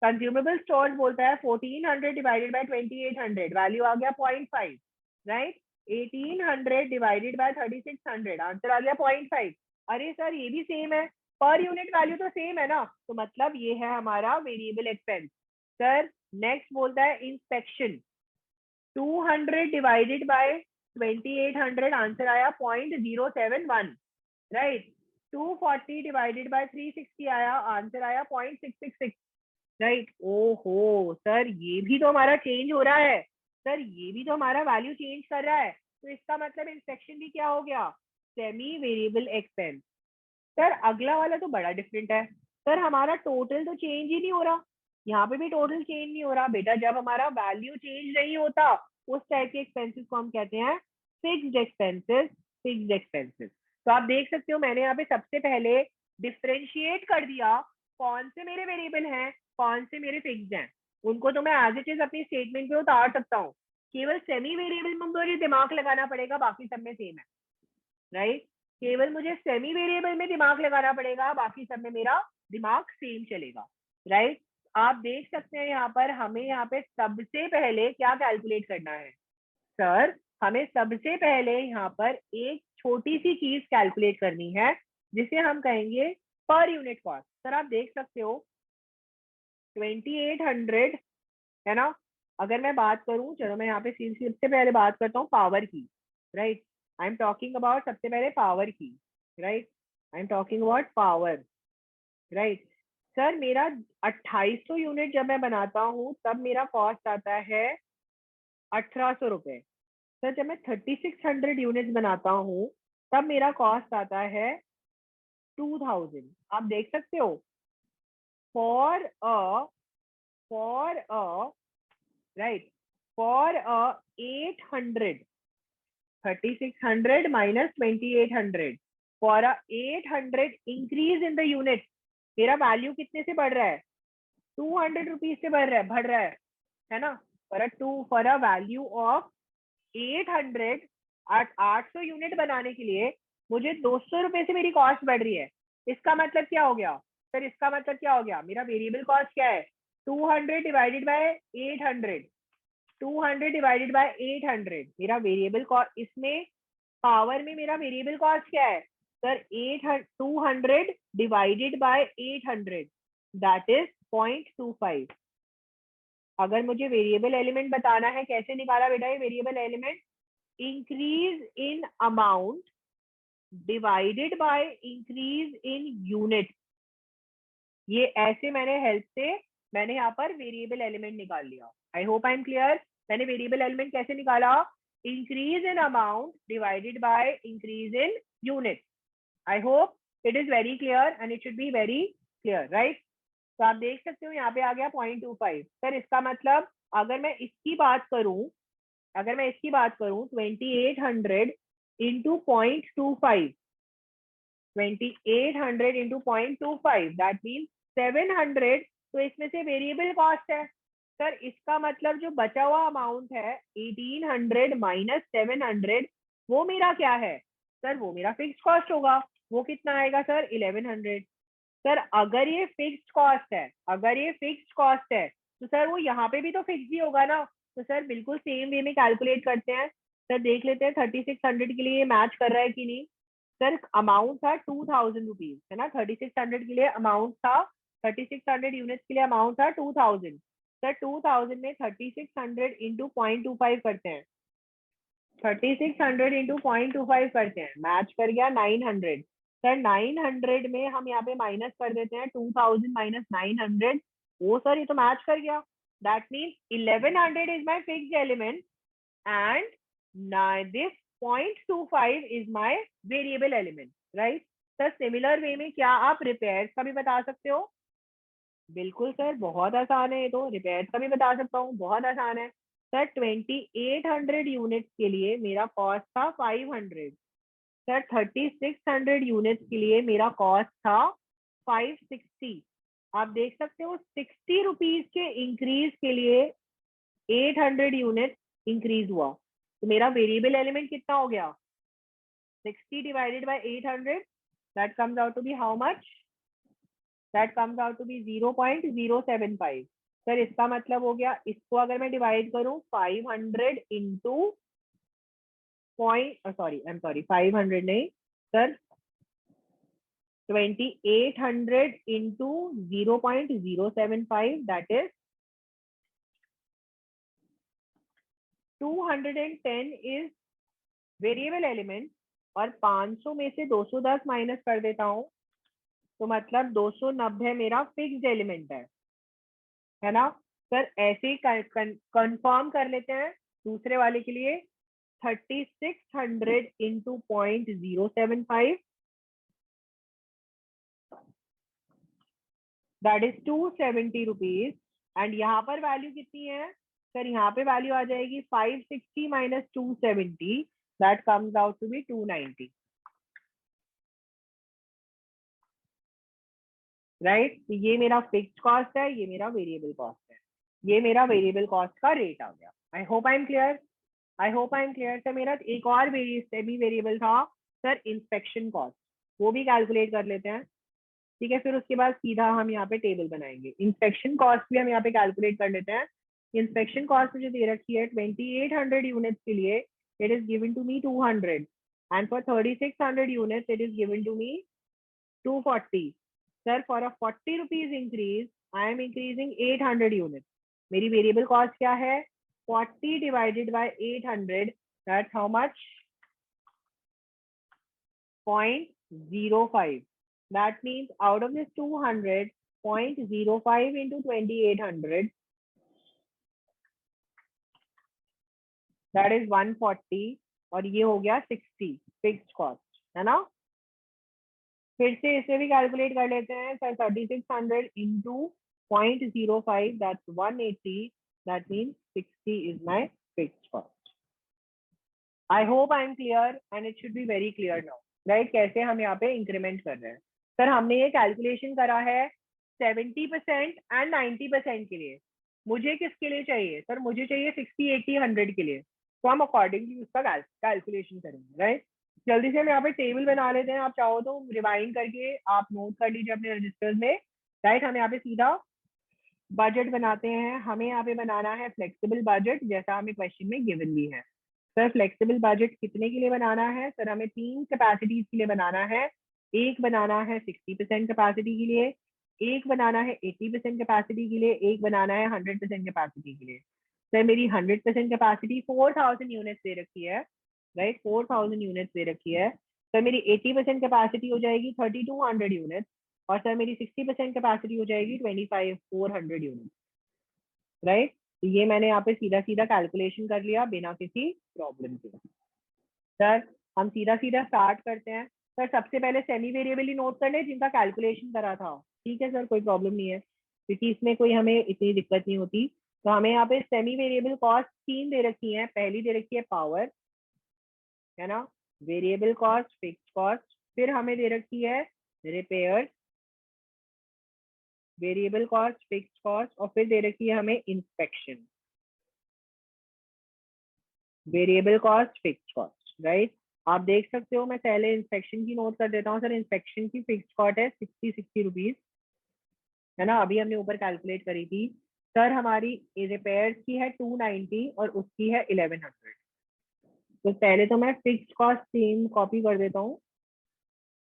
[SPEAKER 1] कंज्यूमेबल स्टोर्स बोलता है 1400 डिवाइडेड बाय 2800, वैल्यू आ गया 0.5, राइट। 1800 डिवाइडेड बाय 3600, आंसर आ गया 0.5। अरे सर ये भी सेम है, पर यूनिट वैल्यू तो सेम है ना, तो मतलब ये है हमारा वेरिएबल एक्सपेंस। सर नेक्स्ट बोलता है इंस्पेक्शन, 200 डिवाइडेड बाय 2800, आंसर आया 0.071, राइट। 240 डिवाइडेड बाय 360 आया, आंसर आया 0.666, राइट। ओहो सर ये भी तो हमारा चेंज हो रहा है, सर ये भी तो हमारा वैल्यू चेंज कर रहा है, तो इसका मतलब इंस्पेक्शन भी क्या हो गया, सेमी वेरिएबल एक्सपेंस। सर अगला वाला तो बड़ा डिफरेंट है, सर हमारा टोटल तो चेंज ही नहीं हो रहा, यहाँ पे भी टोटल चेंज नहीं हो रहा बेटा। जब हमारा वैल्यू चेंज नहीं होता उस टाइप के एक्सपेंसेस को हम कहते हैं फिक्स्ड एक्सपेंसेस, फिक्स्ड एक्सपेंसेस। तो आप देख सकते हो मैंने यहाँ पे सबसे पहले डिफ्रेंशिएट कर दिया कौन से मेरे वेरिएबल हैं, कौन से मेरे फिक्स्ड हैं। उनको तो मैं एज इट इज अपनी स्टेटमेंट पे उतार सकता हूँ, केवल सेमी वेरिएबल में मुझे दिमाग लगाना पड़ेगा, बाकी सब में सेम है, राइट। केवल मुझे सेमी वेरिएबल में दिमाग लगाना पड़ेगा, बाकी सब में मेरा दिमाग सेम चलेगा, राइट। आप देख सकते हैं यहाँ पर हमें यहाँ पे सबसे पहले क्या कैलकुलेट करना है, सर हमें सबसे पहले यहाँ पर एक छोटी सी चीज कैलकुलेट करनी है जिसे हम कहेंगे पर यूनिट कॉस्ट। सर आप देख सकते हो 2800 है ना, अगर मैं बात करूं, चलो मैं यहाँ पे सबसे पहले बात करता हूँ पावर की, right. I am talking about सबसे पहले पावर की, right. I am talking about power, right. Sir मेरा 2800 यूनिट जब मैं बनाता हूँ तब मेरा कॉस्ट आता है 1800 रुपए। सर जब मैं 3600 यूनिट बनाता हूँ तब मेरा कॉस्ट आता है 2000। आप देख सकते हो for a right, for 800, 3600 minus 2800, for 800 increase in the unit, मेरा वैल्यू कितने से बढ़ रहा है, 200 रुपीज से बढ़ रहा है ना। For a value of 800, 800 unit बनाने के लिए मुझे 200 रुपए से मेरी कॉस्ट बढ़ रही है। इसका मतलब क्या हो गया सर, इसका मतलब क्या हो गया, मेरा वेरिएबल कॉस्ट क्या है, 200 डिवाइडेड बाय 800, 200 डिवाइडेड बाय 800 मेरा वेरिएबल कॉस्ट। इसमें पावर में मेरा वेरिएबल कॉस्ट क्या है sir, 200 divided by 800, that is 0.25। अगर मुझे वेरिएबल एलिमेंट बताना है, कैसे निकाला बेटा ये variable element, increase in amount divided by increase in unit. ये ऐसे मैंने हेल्प से मैंने यहाँ पर वेरिएबल एलिमेंट निकाल लिया। आई होप आई एम क्लियर। मैंने वेरिएबल एलिमेंट कैसे निकाला, increase in amount divided by increase in unit. I hope it is very clear and it should be very clear, right. तो आप देख सकते हो यहाँ पे आ गया 0.25। सर इसका मतलब अगर मैं इसकी बात करूं, 2800 इंटू 0.25, 2800 इंटू 0.25 दैट मीन 700, तो इसमें से वेरिएबल कॉस्ट है। सर इसका मतलब जो बचा हुआ अमाउंट है 1800 माइनस 700, वो मेरा क्या है सर, वो मेरा फिक्स कॉस्ट होगा। वो कितना आएगा सर, 1100। सर अगर ये फिक्स्ड कॉस्ट है, तो सर वो यहाँ पे भी तो फिक्स ही होगा ना। तो सर बिल्कुल सेम वे में कैलकुलेट करते हैं। सर देख लेते हैं 3600 के लिए मैच कर रहा है कि नहीं। सर अमाउंट था 2000 रुपीज है ना, 3600 के लिए अमाउंट था, 3600 यूनिट्स के लिए अमाउंट था 2000। सर 2000 में 3600 इंटू 0.25 करते हैं, 3600 इंटू 0.25 करते हैं, मैच कर गया 900। सर 900 में हम यहाँ पे माइनस कर देते हैं 2000 माइनस 900, वो सर ये तो मैच कर गया। That means 1100 is my fixed element and this 0.25 is my variable element, right. Sir similar way में क्या आप रिपेयर्स का भी बता सकते हो, बिल्कुल सर बहुत आसान है, ये तो रिपेयर्स का भी बता सकता हूँ, बहुत आसान है। सर 2800 यूनिट्स के लिए मेरा कॉस्ट था 500। सर 3600 यूनिट्स के लिए मेरा कॉस्ट था 560। आप देख सकते हो 60 रुपीज के इंक्रीज के लिए 800 यूनिट इंक्रीज हुआ, तो मेरा वेरिएबल एलिमेंट कितना हो गया, 60 divided by 800, that comes out to be how much, that comes out to be 0.075, sir इसका मतलब हो गया, इसको अगर मैं डिवाइड करूं 500 इंटू सॉरी 500 नहीं sir, 2800 into 0.075, that is 210 is variable element, और 500 में से 210 माइनस कर देता हूं तो मतलब 290 मेरा फिक्स्ड एलिमेंट है ना सर। ऐसे ही कंफर्म कर लेते हैं दूसरे वाले के लिए, 3600 into 0.075, that is 270 rupees. And यहाँ पर वैल्यू कितनी है सर, यहाँ पे वैल्यू आ जाएगी 560 minus 270, that comes out to be 290, right. तो ये मेरा फिक्स्ड कॉस्ट है, ये मेरा वेरिएबल कॉस्ट है, ये मेरा वेरिएबल कॉस्ट का रेट आ गया। आई hope I am clear, I hope I am clear. Sir मेरा एक और सेमी वेरिएबल था सर, इंस्पेक्शन कॉस्ट, वो भी कैलकुलेट कर लेते हैं, ठीक है। फिर उसके बाद सीधा हम यहाँ पे टेबल बनाएंगे, इंस्पेक्शन कॉस्ट भी हम यहाँ पे कैलकुलेट कर लेते हैं। इंस्पेक्शन कॉस्ट मुझे दे रखी है 2800 यूनिट्स के लिए, it is given to me 200, and for 3600 units it is given to me 240। Sir for a 40 rupees increase I am increasing 800 units. मेरी वेरिएबल कॉस्ट क्या है, 40 divided by 800, that's how much, 0.05, that means out of this 200, 0.05 into 2800, that is 140, और ये हो गया 60 फिक्स्ड कॉस्ट, है ना। फिर से इसे भी कैलकुलेट कर लेते हैं sir, 3600 into 0.05, that's 180, that means 60 is my fixed cost. I hope I am clear and it should be very clear now, right? कैसे हम यहाँ पे इंक्रीमेंट कर रहे हैं सर, हमने ये कैलकुलेशन करा है 70% एंड 90% के लिए। मुझे किसके लिए चाहिए सर, मुझे चाहिए 60, 80, 100 के लिए, तो हम अकॉर्डिंगली उसका कैलकुलेशन करेंगे, राइट। जल्दी से हम यहाँ पे टेबल बना लेते हैं, आप चाहो तो रिवाइंड करके आप नोट कर लीजिए अपने रजिस्टर्स में, राइट। हम यहाँ पे सीधा बजट बनाते हैं, हमें यहाँ पे बनाना है फ्लेक्सिबल बजट, जैसा हमें क्वेश्चन में गिवन भी है। सर फ्लेक्सिबल बजट कितने के लिए बनाना है सर, हमें 3 कैपेसिटीज के लिए बनाना है। एक बनाना है 60% कैपेसिटी के लिए, एक बनाना है 80% कैपेसिटी के लिए, एक बनाना है 100% कैपेसिटी के लिए। सर मेरी 100% कैपेसिटी 4000 यूनिट्स दे रखी है, राइट, 4000 यूनिट्स दे रखी है। सर मेरी 80% कैपेसिटी हो जाएगी 3200 यूनिट्स, और सर मेरी 60% कैपेसिटी हो जाएगी 400 यूनिट्स, राइट। तो ये मैंने यहाँ पे सीधा सीधा कैलकुलेशन कर लिया बिना किसी प्रॉब्लम के। सर हम सीधा सीधा स्टार्ट करते हैं। सर सबसे पहले सेमी वेरिएबल ही नोट कर ले जिनका कैलकुलेशन करा था, ठीक है सर, कोई प्रॉब्लम नहीं है, क्योंकि इसमें कोई हमें इतनी दिक्कत नहीं होती। तो हमें यहाँ पे सेमी वेरिएबल कॉस्ट 3 दे रखी है। पहली दे रखी है पावर, है ना, वेरिएबल कॉस्ट, फिक्स्ड कॉस्ट, फिर हमें दे रखी है repair, variable cost, fixed cost, और फिर दे रखी है हमें inspection, variable cost, fixed cost, right. आप देख सकते हो, मैं पहले इंस्पेक्शन की नोट कर देता हूँ सर। इंस्पेक्शन की फिक्स्ड कॉस्ट है 60 रुपीज, है ना, अभी हमने ऊपर कैलकुलेट करी थी। सर हमारी रिपेयर की है 290 और उसकी है 1100। तो पहले तो मैं फिक्स्ड कॉस्ट सेम कॉपी कर देता हूँ,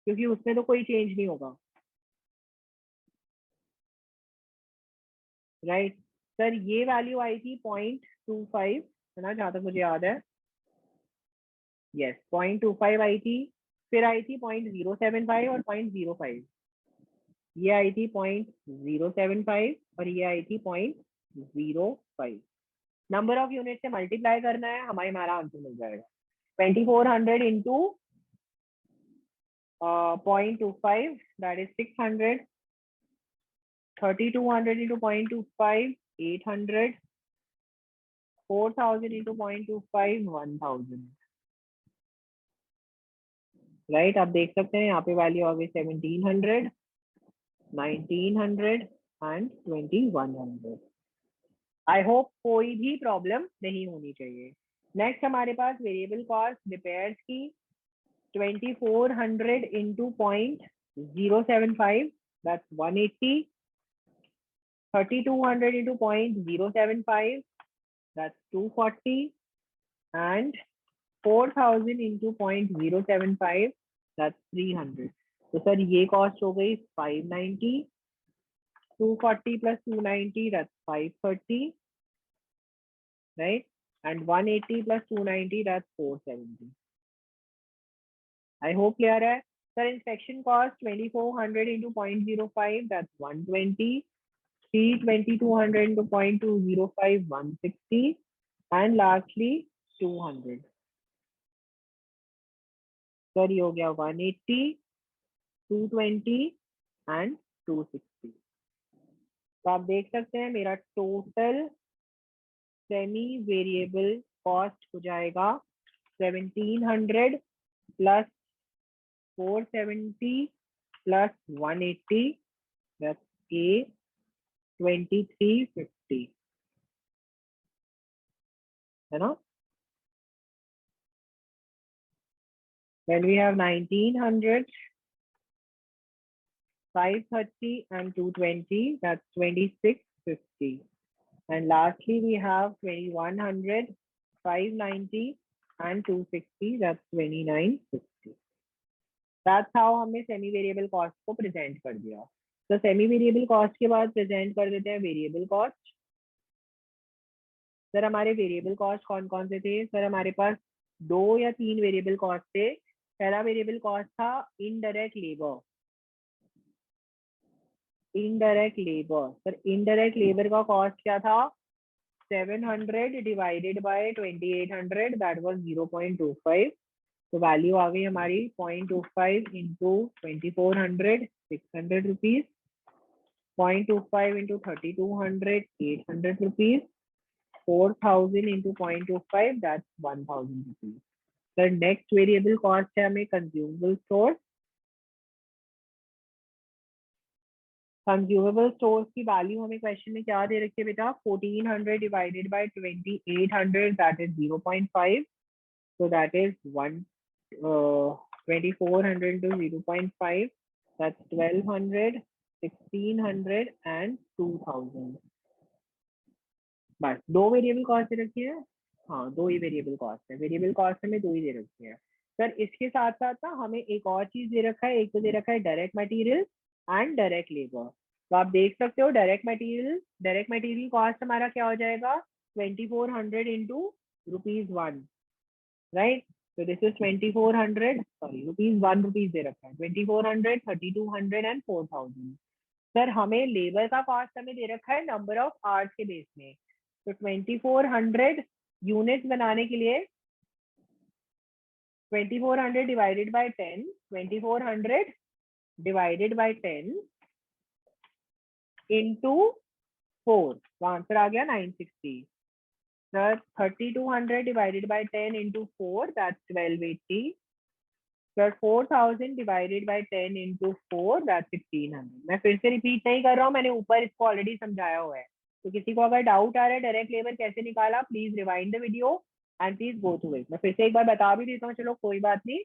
[SPEAKER 1] क्योंकि उसमें तो कोई चेंज नहीं होगा, राइट। सर ये वैल्यू आई थी 0.25, है ना, जहां तक मुझे याद है, यस 0.25 आई थी। फिर आई थी 0.075 और 0.05, ये आई थी 0.075 और ये आई थी 0.05। नंबर ऑफ यूनिट से मल्टीप्लाई करना है, हमारा आंसर मिल जाएगा 2400 into 0.25, that is 600, 3200 into 0.25, 800, 4000 into 0.25, 1000, right. आप देख सकते हैं यहाँ पे वैल्यू आ गई 1700, 1900 एंड 2100। आई होप कोई भी प्रॉब्लम नहीं होनी चाहिए। नेक्स्ट हमारे पास वेरिएबल कॉस्ट रिपेयर्स की 2400 into 0.075, that's 180, 3200 into 0.075, that's 240, and 4000 into 0.075, that's 300. तो सर ये कॉस्ट हो गई 590, 240 plus 290, that's 530, right? And 180 plus 290, that's 470. I hope clear है. Sir, inspection cost 2400 into 0.05, that's 120. 2200 into 0.205, 160. And lastly, 200. Sir, ये हो गया 180, 220 and 260. तो आप देख सकते हैं मेरा टोटल सेमी वेरिएबल कॉस्ट हो जाएगा 1700 प्लस 470 प्लस 180, that's A 2350, है ना? Then we have 1900, 530 and 220, that's 2650. And lastly, we have 2100, 590 and 260, that's 2950. That's how हमने सेमी वेरिएबल कॉस्ट को प्रेजेंट कर दिया. तो सेमी वेरिएबल कॉस्ट के बाद प्रेजेंट कर देते हैं वेरिएबल कॉस्ट. सर हमारे वेरिएबल कॉस्ट कौन कौन से थे? सर हमारे पास 2 या 3 वेरिएबल कॉस्ट थे. पहला वेरिएबल कॉस्ट था indirect labour. Indirect labour, sir indirect labour का कॉस्ट क्या था? 700 डिवाइडेड बाय 2800, दैट वाज 0.25. तो वैल्यू आ गई हमारी 0.25 into 2400, 600 rupees. 0.25 into 3200, 800 rupees. 4000 into 0.25, that's 1000 rupees. The next variable cost है हमें consumable stores. Consumable stores की value हमें question में क्या दे रखी है बेटा? 1400 divided by 2800, that is 0.5. So that is 2400 into 0.5, that's 1200, 1600 and 2000. बस 2 वेरिएबल कॉस्ट दे रखी है. हाँ 2 ही वेरिएबल कॉस्ट है. वेरिएबल कॉस्ट हमें 2 ही दे रखी है. सर इसके साथ साथ ना हमें एक और चीज दे रखा है. एक तो दे रखा है direct material and direct labour. तो आप देख सकते हो डायरेक्ट मटेरियल कॉस्ट हमारा क्या हो जाएगा? 2400 इंटू ₹1, राइट? तो दिस इज 2400, सॉरी ₹1 दे रखा है. 2400, 3200 एंड 4000. सर हमें लेबर का कॉस्ट हमें दे रखा है नंबर ऑफ आवर्स के बेस में. तो 2400 यूनिट्स बनाने के लिए 2400 divided by 10, 2400 divided by 10 into 4, तो आंसर आ गया 960. Sir 3200 divided by 10 into 4, that's 1280. Sir 4000 divided by 10 into 4, that's 1600. मैं फिर से रिपीट नहीं कर रहा हूँ, मैंने ऊपर इसको ऑलरेडी समझाया हुआ है. तो किसी को अगर डाउट आ रहा है डायरेक्ट लेबर कैसे निकाला, please rewind the video and please go through it. मैं फिर से एक बार बता भी देता हूँ. चलो कोई बात नहीं.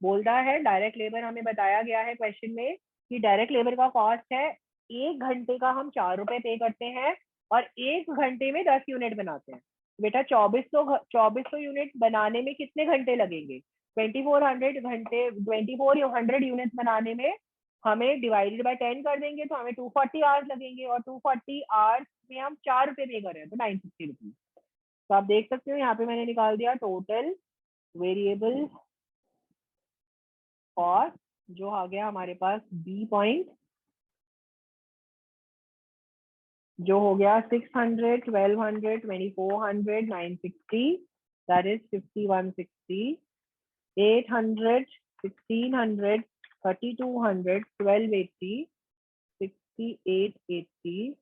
[SPEAKER 1] बोलता है डायरेक्ट लेबर हमें बताया गया है क्वेश्चन में कि डायरेक्ट लेबर का कॉस्ट है 1 घंटे का हम 4 रुपए पे करते हैं और 1 घंटे में 10 यूनिट बनाते हैं. बेटा 2400 यूनिट बनाने में कितने घंटे लगेंगे? 2400 घंटे, 2400 यूनिट्स बनाने में हमें डिवाइडेड बाय 10 कर देंगे तो हमें 240 आवर्स लगेंगे. और 240 आवर्स में हम 4 रुपए पे कर रहे हैं तो 960 रुपीज. तो आप देख सकते हो यहाँ पे मैंने निकाल दिया टोटल वेरिएबल कॉस्ट जो आ गया हमारे पास बी पॉइंट, जो हो गया 600, 1200, 2400, 960, that is 5160. 800, 1600, 3200, 1280, 6880,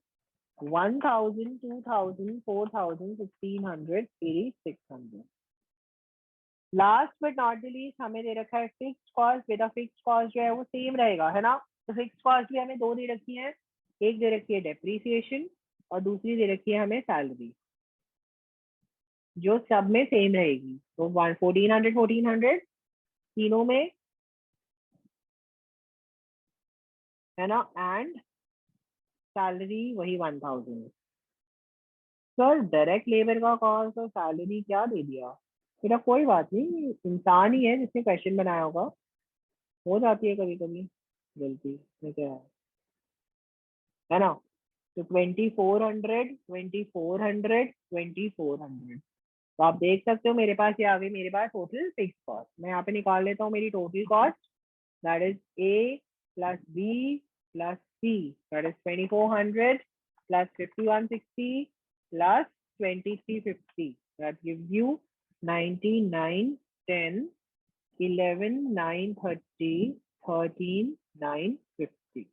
[SPEAKER 1] 1000, 2000, 4000, 1500, 8600. Last but not the least हमें दे रखा है फिक्स्ड कॉस्ट. बेटा फिक्स्ड कॉस्ट जो है वो सेम रहेगा, है ना? तो फिक्स्ड कॉस्ट भी हमें 2 दे रखी है. एक दे रखी है डेप्रीसिएशन और दूसरी दे रखी है हमें सैलरी, जो सब में सेम रहेगी. तो 1400 तीनों में, है ना? एंड सैलरी वही 1000। सर डायरेक्ट लेबर का कॉस्ट और सैलरी क्या दे दिया बेटा, कोई बात नहीं, इंसान ही है जिसने क्वेश्चन बनाया होगा, हो जाती है कभी कभी गलती में, क्या है ना। तो 2400, 2400, 2400, तो आप देख सकते हो मेरे पास ये आ गई, मेरे पास टोटल फिक्स कॉस्ट। मैं यहाँ पे निकाल लेता हूँ मेरी total cost, that is A plus B plus C, that is 2400 plus 5160 plus 2350, that gives you 99, 10, 11, 930, 13, 950।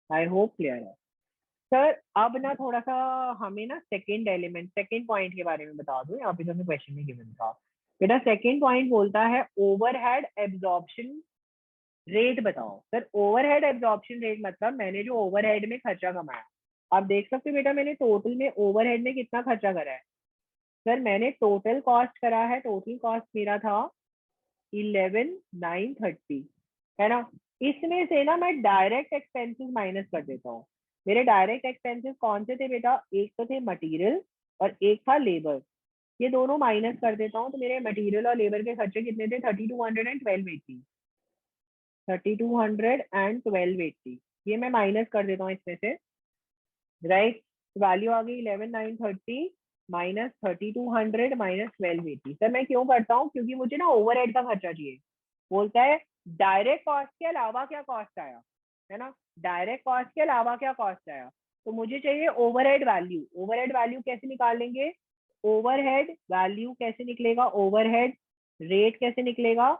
[SPEAKER 1] I hope clear है। सर अब ना थोड़ा सा हमें ना सेकंड एलिमेंट, सेकंड पॉइंट के बारे में बता दो, यहाँ पे तो हमें क्वेश्चन में गिवन था बेटा। सेकंड पॉइंट बोलता है ओवरहेड एब्जॉर्प्शन रेट बताओ। सर ओवरहेड एब्जॉर्प्शन रेट मतलब मैंने जो ओवरहेड में खर्चा कमाया, आप देख सकते हो बेटा मैंने टोटल में ओवरहेड में कितना खर्चा करा है। सर मैंने टोटल कॉस्ट करा है, टोटल कॉस्ट मेरा था 11,930, है ना। इसमें से ना मैं डायरेक्ट एक्सपेंसेस माइनस कर देता हूँ। मेरे डायरेक्ट एक्सपेंसेस कौन से थे बेटा, एक तो थे मटेरियल और एक था लेबर, ये दोनों माइनस कर देता हूँ। तो मेरे मटेरियल और लेबर के खर्चे कितने थे, 3212 3212 ये मैं माइनस कर देता हूँ इसमें से, राइट। वैल्यू आ गई 11,930 माइनस 3200 माइनस 1280। सर मैं क्यों करता हूँ, क्योंकि मुझे ना ओवरहेड का खर्चा चाहिए। बोलता है डायरेक्ट कॉस्ट के अलावा क्या कॉस्ट आया, है ना, डायरेक्ट कॉस्ट के अलावा क्या कॉस्ट आया, तो मुझे चाहिए ओवरहेड वैल्यू। ओवरहेड वैल्यू कैसे निकालेंगे, ओवरहेड वैल्यू कैसे निकलेगा, ओवरहेड रेट कैसे निकलेगा।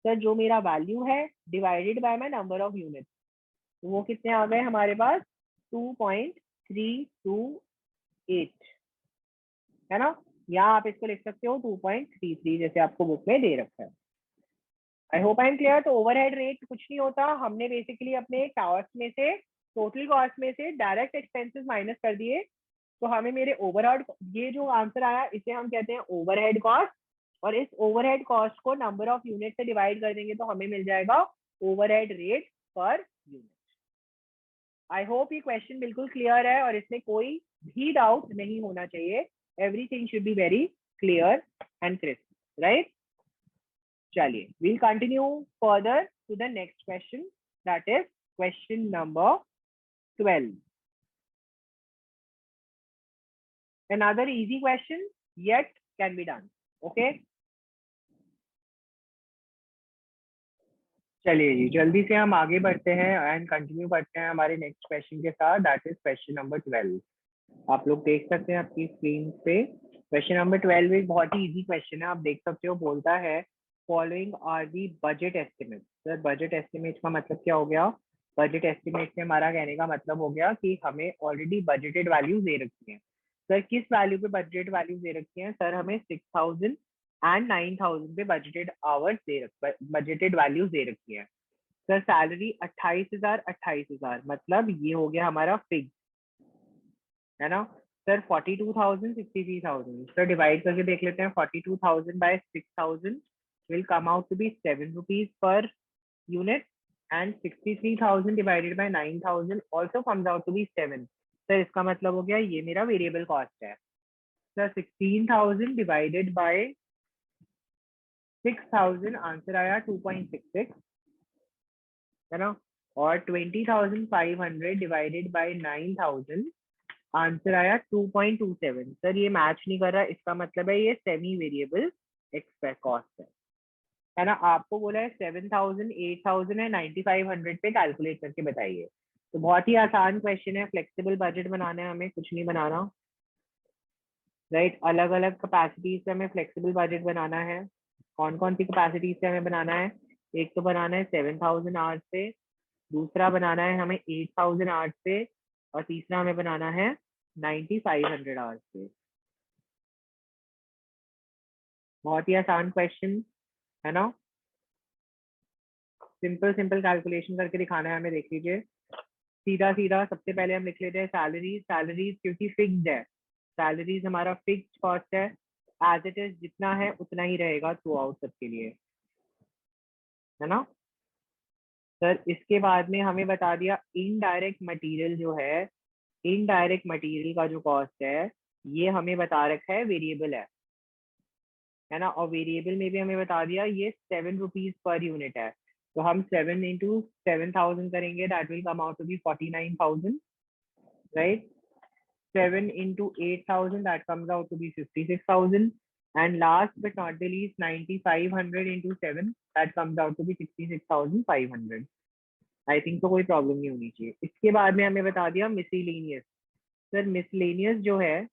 [SPEAKER 1] सर जो मेरा वैल्यू है divided by my number of unit, तो वो कितने आ गए हमारे पास, 2.328, है ना। या आप इसको लिख सकते हो 2.33 जैसे आपको बुक में दे रखा है। आई होप आई एम क्लियर। तो ओवरहेड रेट कुछ नहीं होता, हमने बेसिकली अपने कॉस्ट में से, टोटल कॉस्ट में से डायरेक्ट एक्सपेंसेस माइनस कर दिए, तो हमें मेरे ओवरहेड, ये जो आंसर आया इसे हम कहते हैं ओवरहेड कॉस्ट, और इस ओवरहेड कॉस्ट को नंबर ऑफ यूनिट से डिवाइड कर देंगे तो हमें मिल जाएगा ओवरहेड रेट पर यूनिट। आई होप ये क्वेश्चन बिल्कुल क्लियर है और इसमें कोई भी डाउट नहीं होना चाहिए, everything should be very clear and crisp, right. चलिए we'll continue further to the next question, that is question number 12. Another easy question yet can be done, okay। चलिए जी जल्दी से हम आगे बढ़ते हैं एंड कंटिन्यू करते हैं हमारे नेक्स्ट क्वेश्चन के साथ, दैट इज क्वेश्चन नंबर 12। आप लोग देख सकते हैं आपकी स्क्रीन पे क्वेश्चन नंबर 12 एक बहुत ही इजी क्वेश्चन है, आप देख सकते हो। बोलता है following are the budget estimate. Sir budget estimate का मतलब क्या हो गया, बजट एस्टिमेट से हमारा कहने का मतलब हो गया कि हमें ऑलरेडी बजटेड वैल्यूज दे रखी है। सर किस वैल्यू पे बजट वैल्यूज दे रखी है, सर हमें 6000 एंड 9000 पे बजटेड आवर्स दे रख, बजटेड वैल्यूज दे रखी है। सर सैलरी 28,000, 28,000 मतलब ये हो गया हमारा फिक्स, है ना। सर 42,000, 63,000, सर डिवाइड करके देख लेते हैं। 42,000 bye 6,000 will come out to be 7 rupees per unit, and 63,000 divided by 9,000 also comes out to be 7। Sir इसका मतलब हो गया ये मेरा वेरिएबल कॉस्ट है। सर 16,000 डिवाइडेड बाय 6,000 आंसर आया 2.66, है ना। और 20,500 डिवाइडेड बाय 9,000 आंसर आया 2.27। सर ये मैच नहीं कर रहा, इसका मतलब है ये सेमी वेरिएबल एक्सपेक्ट कॉस्ट है ना। आपको बोला है 7,000, 8,000 है, 9,500 पे कैलकुलेट करके बताइए। तो बहुत ही आसान क्वेश्चन है, फ्लेक्सिबल बजट बनाना है हमें, कुछ नहीं बनाना, राइट। अलग अलग कैपेसिटीज से हमें फ्लेक्सिबल बजट बनाना है। कौन कौन सी कैपेसिटीज से हमें बनाना है, एक तो बनाना है 7,000 आवर्स से, दूसरा बनाना है हमें 8,000 आवर्स से, और तीसरा हमें बनाना है 9,500 आवर्स से। बहुत ही आसान क्वेश्चन है ना, सिंपल सिंपल कैलकुलेशन करके दिखाना है हमें। देख लीजिए सीधा सीधा सबसे पहले हम लिख लेते हैं सैलरीज। सैलरीज क्योंकि फिक्स्ड है, सैलरीज हमारा फिक्स्ड कॉस्ट है, एज इट इज जितना है उतना ही रहेगा थ्रू आउट सबके लिए, है ना। सर इसके बाद में हमें बता दिया इनडायरेक्ट मटेरियल जो है, इनडायरेक्ट मटेरियल का जो कॉस्ट है ये हमें बता रखा है वेरिएबल है ना। और वेरिएबल में भी हमें बता दिया ये 7 रुपीज पर यूनिट है। तो हम 7 into 7,000 करेंगे, that will come out to be 49,000, right. 7 into 8,000, that comes out to be 56,000. And last but not the least, 9,500 into 7, that comes out to be 66,500. I think तो कोई प्रॉब्लम नहीं होनी चाहिए। इसके बाद में हमें बता दिया मिसलेनियस। सर मिसलेनियस जो है,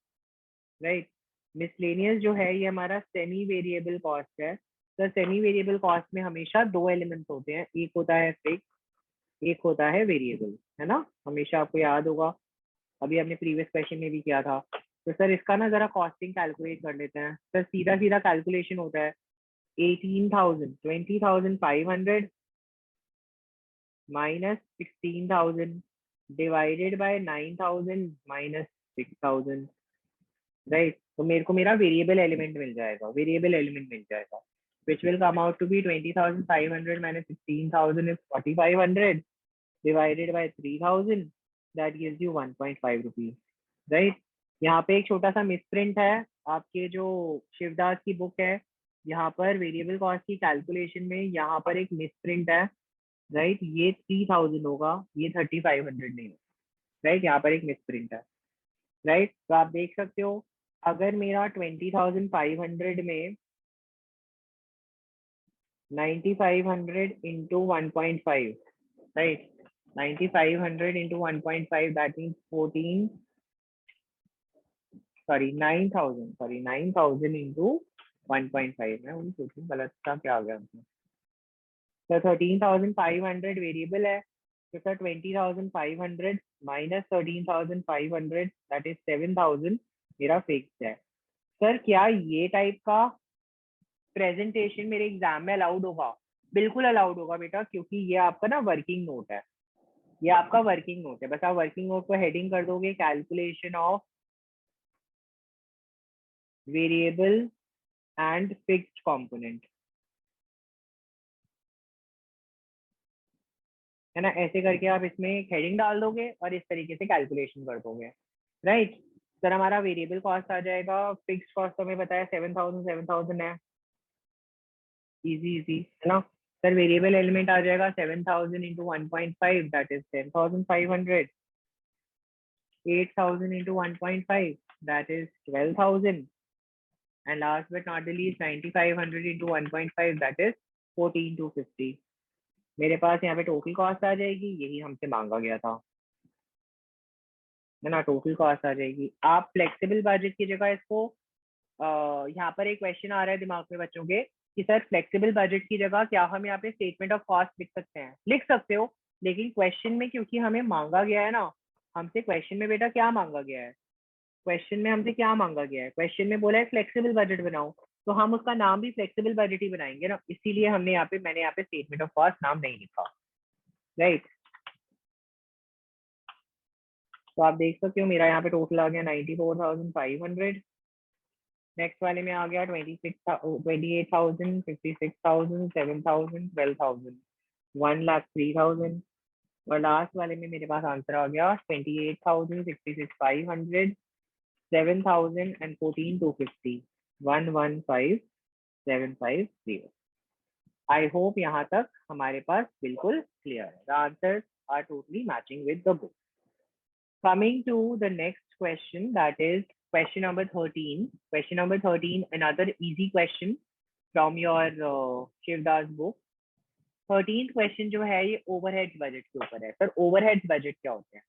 [SPEAKER 1] राइट, मिसलेनियस जो है ये हमारा सेमी वेरिएबल कॉस्ट है। सर सेमी वेरिएबल कॉस्ट में हमेशा दो एलिमेंट्स होते हैं, एक होता है फिक्स, एक होता है वेरिएबल, है ना, हमेशा आपको याद होगा, अभी हमने प्रीवियस क्वेश्चन में भी किया था। तो सर इसका ना जरा कॉस्टिंग कैलकुलेट कर लेते हैं। सर सीधा सीधा कैलकुलेशन होता है 18,000 20,500 minus 16,000 divided by 9,000 minus 6,000, right. तो मेरे को मेरा वेरिएबल एलिमेंट मिल जाएगा, वेरिएबल एलिमेंट मिल जाएगा, which will come out to be 20,500 minus 16,000 is 4,500 divided by 3,000, that gives you 1.5 rupees, right. यहाँ पे एक छोटा सा मिसप्रिंट है, आपके जो शिवदास की बुक है यहाँ पर वेरिएबल कॉस्ट की कैलकुलेशन में यहाँ पर एक मिसप्रिंट है, राइट। ये 3,000 होगा, ये 3,500 नहीं होगा, राइट, यहाँ पर एक मिसप्रिंट है, राइट। तो आप देख सकते हो अगर मेरा 20,500 में 9,500 into 1.5, right, 9,500 into 1.5, that means 14, sorry 9,000 into 1.5, मैं वही सोच रही हूँ गलत था क्या आ गया उसमें। तो 13,500 वेरिएबल है, तो सर 20,500 माइनस 13,500 दैट इज 7,000 मेरा फिक्स है। सर क्या ये टाइप का प्रेजेंटेशन मेरे एग्जाम में अलाउड होगा? बिल्कुल अलाउड होगा बेटा, क्योंकि ये आपका ना वर्किंग नोट है, ये आपका वर्किंग नोट है। बस आप वर्किंग नोट को हेडिंग कर दोगे calculation of variable and fixed component, है ना। ऐसे करके आप इसमें हेडिंग डाल दोगे और इस तरीके से कैलकुलेशन कर दोगे, राइट। सर हमारा वेरिएबल कॉस्ट आ जाएगा, फिक्स्ड कॉस्ट हमें बताया 7,000 है, इजी इजी, है ना। सर वेरिएबल एलिमेंट आ जाएगा 7,000 into 1.5, that is 10,500, 8,000 into 1.5, that is 12,000, and last but not the least 9,500 into 1.5, that is 14,250। मेरे पास यहाँ पे टोटल कॉस्ट आ जाएगी, यही हमसे मांगा गया था, है ना, टोटल कॉस्ट आ जाएगी। आप फ्लेक्सिबल बजट की जगह इसको यहाँ पर एक क्वेश्चन आ रहा है दिमाग में बच्चों के कि सर फ्लेक्सिबल बजट की जगह क्या हम यहाँ पे स्टेटमेंट ऑफ कॉस्ट लिख सकते हैं? लिख सकते हो, लेकिन क्वेश्चन में क्योंकि हमें मांगा गया है ना, हमसे क्वेश्चन में बेटा क्या मांगा गया है, क्वेश्चन में हमसे क्या मांगा गया है, क्वेश्चन में बोला है फ्लेक्सिबल बजट बनाओ, तो हम उसका नाम भी फ्लेक्सिबल बजट ही बनाएंगे ना, इसीलिए हमने यहाँ पे, मैंने यहाँ पे स्टेटमेंट ऑफ कॉस्ट नाम नहीं लिखा, राइट। तो आप देख सकते हो मेरा यहाँ पे टोटल आ गया 94,500, नेक्स्ट वाले में आ गया 28,000, 56,000, 7,000, 12,000, 1,03,000, और लास्ट वाले में मेरे पास आंसर आ गया 28,000, 66,500, 7,000 and 14,250, 115,750। आई होप यहाँ तक हमारे पास बिल्कुल क्लियर है। The answers are totally matching with the book. Coming to the next question, that is question number 13. Question number 13, another easy question from your Shivdas book. 13th question जो है ये ओवरहेड्स बजट के ऊपर है। सर ओवरहेड्स बजट क्या होते हैं?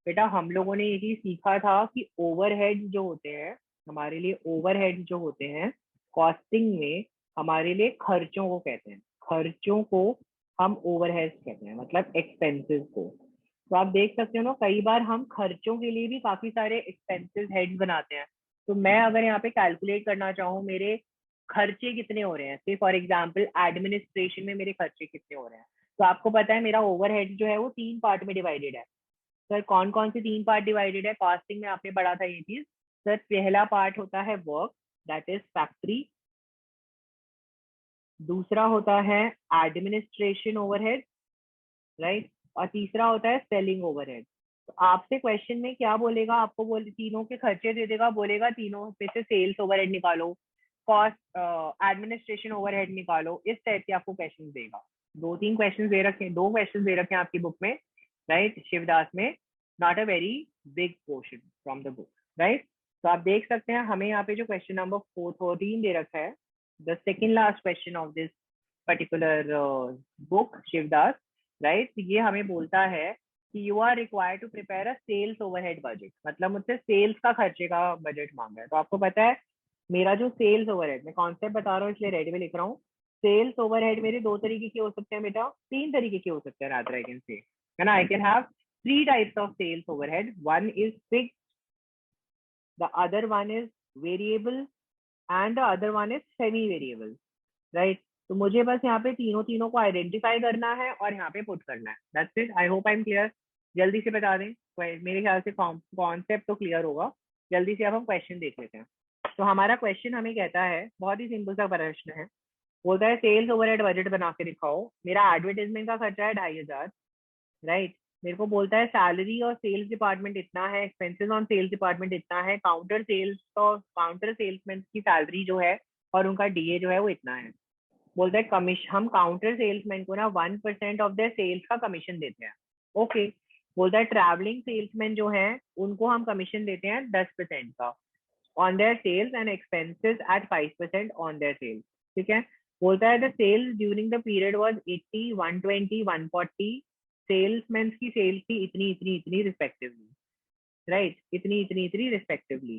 [SPEAKER 1] बेटा हम लोगों ने ये चीज सीखा था कि ओवरहेड्स जो होते हैं हमारे लिए, ओवरहेड्स जो होते हैं कॉस्टिंग में हमारे लिए खर्चों को कहते हैं, खर्चों को हम ओवरहेड्स कहते हैं, मतलब एक्सपेंसेस को। तो आप देख सकते हो ना, कई बार हम खर्चों के लिए भी काफी सारे एक्सपेंसेस हेड्स बनाते हैं। तो मैं अगर यहाँ पे कैलकुलेट करना चाहूँ मेरे खर्चे कितने हो रहे हैं, से फॉर एग्जांपल एडमिनिस्ट्रेशन में मेरे खर्चे कितने हो रहे हैं, तो आपको पता है मेरा ओवरहेड जो है वो 3 पार्ट में डिवाइडेड है। सर कौन कौन से 3 पार्ट डिवाइडेड है? कॉस्टिंग में आपने पढ़ा था ये चीज। सर पहला पार्ट होता है वर्क, दैट इज फैक्ट्री। दूसरा होता है एडमिनिस्ट्रेशन ओवरहेड, राइट, और तीसरा होता है सेलिंग ओवरहेड। तो आपसे क्वेश्चन में क्या बोलेगा, आपको बोले तीनों के खर्चे दे देगा, बोलेगा तीनों में से सेल्स ओवरहेड निकालो, कॉस्ट एडमिनिस्ट्रेशन ओवरहेड निकालो, इस टाइप के आपको क्वेश्चन देगा। दो क्वेश्चन दे रखे हैं आपकी बुक में, राइट, शिवदास में, not a very big portion from the book, right. तो आप देख सकते हैं हमें यहाँ पे जो क्वेश्चन नंबर 14 दे रखा है, the second last question of this particular book Shivdas, right, ये हमें बोलता है कि you are required to prepare a sales overhead budget, मतलब मुझसे सेल्स का खर्चे का बजट मांगा है। तो आपको पता है मेरा जो सेल्स ओवरहेड, मैं कॉन्सेप्ट बता रहा हूँ इसलिए रेडी में लिख रहा हूँ, सेल्स ओवरहेड मेरे दो तरीके के हो सकते हैं बेटा, तीन तरीके के हो सकते हैं रादर आई कैन से, है ना, I can have three types of sales overhead, one is fixed, the other one is variable and the other one is semi variable, right। तो मुझे बस यहाँ पे तीनों तीनों को आइडेंटिफाई करना है और यहाँ पे पुट करना है, that's it. I hope I am clear. जल्दी से बता दें, मेरे ख्याल से कॉन्सेप्ट तो क्लियर होगा। जल्दी से अब हम क्वेश्चन देख लेते हैं। तो हमारा क्वेश्चन हमें कहता है, बहुत ही सिंपल सा प्रश्न है, बोलता है सेल्स ओवरहेड बजट बना के दिखाओ। मेरा एडवर्टाइजमेंट का खर्चा है 2500, राइट। मेरे को बोलता है सैलरी और सेल्स डिपार्टमेंट इतना है, एक्सपेंसेस ऑन सेल्स डिपार्टमेंट इतना है, काउंटर सेल्समैन की सैलरी जो है और उनका डीए जो है वो इतना है। बोलता है कमीशन, हम काउंटर सेल्समैन को ना 1% ऑफ देयर सेल्स का कमीशन देते हैं, ओके। बोलता है ट्रैवलिंग सेल्समैन जो है उनको हम कमीशन देते हैं 10% का on their sales and expenses at 5% on their sales, ठीक है। बोलता है the sales during the period was 80, 120, 140, salesman की सेल्स थी इतनी इतनी इतनी रिस्पेक्टिवली, राइट, इतनी इतनी इतनी रिस्पेक्टिवली,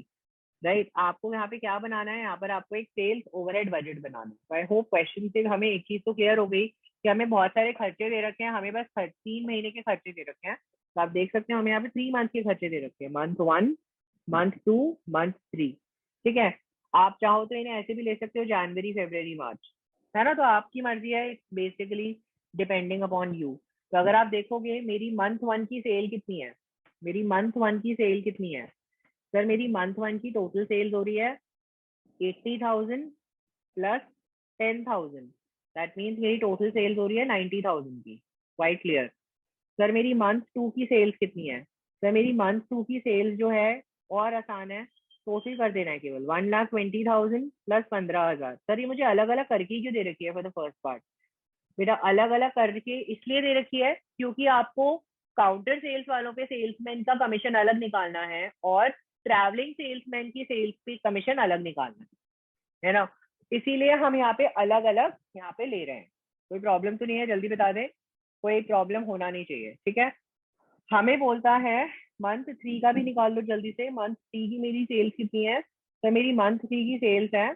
[SPEAKER 1] राइट। आपको यहाँ पे क्या बनाना है, यहाँ पर आपको एक सेल्स ओवरहेड बजट बनाना है। आई होप क्वेश्चन से हमें एक चीज तो क्लियर हो गई कि हमें बहुत सारे खर्चे दे रखे हैं, हमें बस 3 महीने के खर्चे दे रखे हैं। तो आप देख सकते हैं हमें यहाँ पे 3 मंथ के खर्चे दे रखे हैं, मंथ 1, मंथ 2, मंथ 3, ठीक है। आप चाहो तो इन्हें ऐसे भी ले सकते हो, जनवरी, फरवरी, मार्च, है ना। तो आपकी मर्जी है, बेसिकली डिपेंडिंग अपॉन यू। तो अगर आप देखोगे मेरी मंथ 1 की सेल कितनी है, मेरी मंथ 1 की सेल कितनी है सर, मेरी मंथ 1 की टोटल सेल्स हो रही है 80,000 प्लस 10,000, दैट मीन्स मेरी टोटल सेल्स हो रही है 90,000 की, क्वाइट क्लियर। सर मेरी मंथ 2 की सेल्स कितनी है, सर मेरी मंथ 2 की सेल्स जो है और आसान है, टोटल कर देना है केवल 1,20,000 प्लस 15,000। सर ये मुझे अलग अलग करके क्यों दे रखी है फॉर द फर्स्ट पार्ट, बेटा अलग अलग करके इसलिए दे रखी है क्योंकि आपको काउंटर सेल्स वालों पे सेल्समैन का कमीशन अलग निकालना है और ट्रैवलिंग सेल्समैन की सेल्स पे कमीशन अलग निकालना है ना। इसीलिए हम यहाँ पे अलग अलग यहाँ पे ले रहे हैं। कोई प्रॉब्लम तो नहीं है, जल्दी बता दें, कोई प्रॉब्लम होना नहीं चाहिए, ठीक है। हमें बोलता है मंथ 3 का भी निकाल लो जल्दी से, मंथ 3 की मेरी सेल्स कितनी है, तो मेरी मंथ 3 की सेल्स है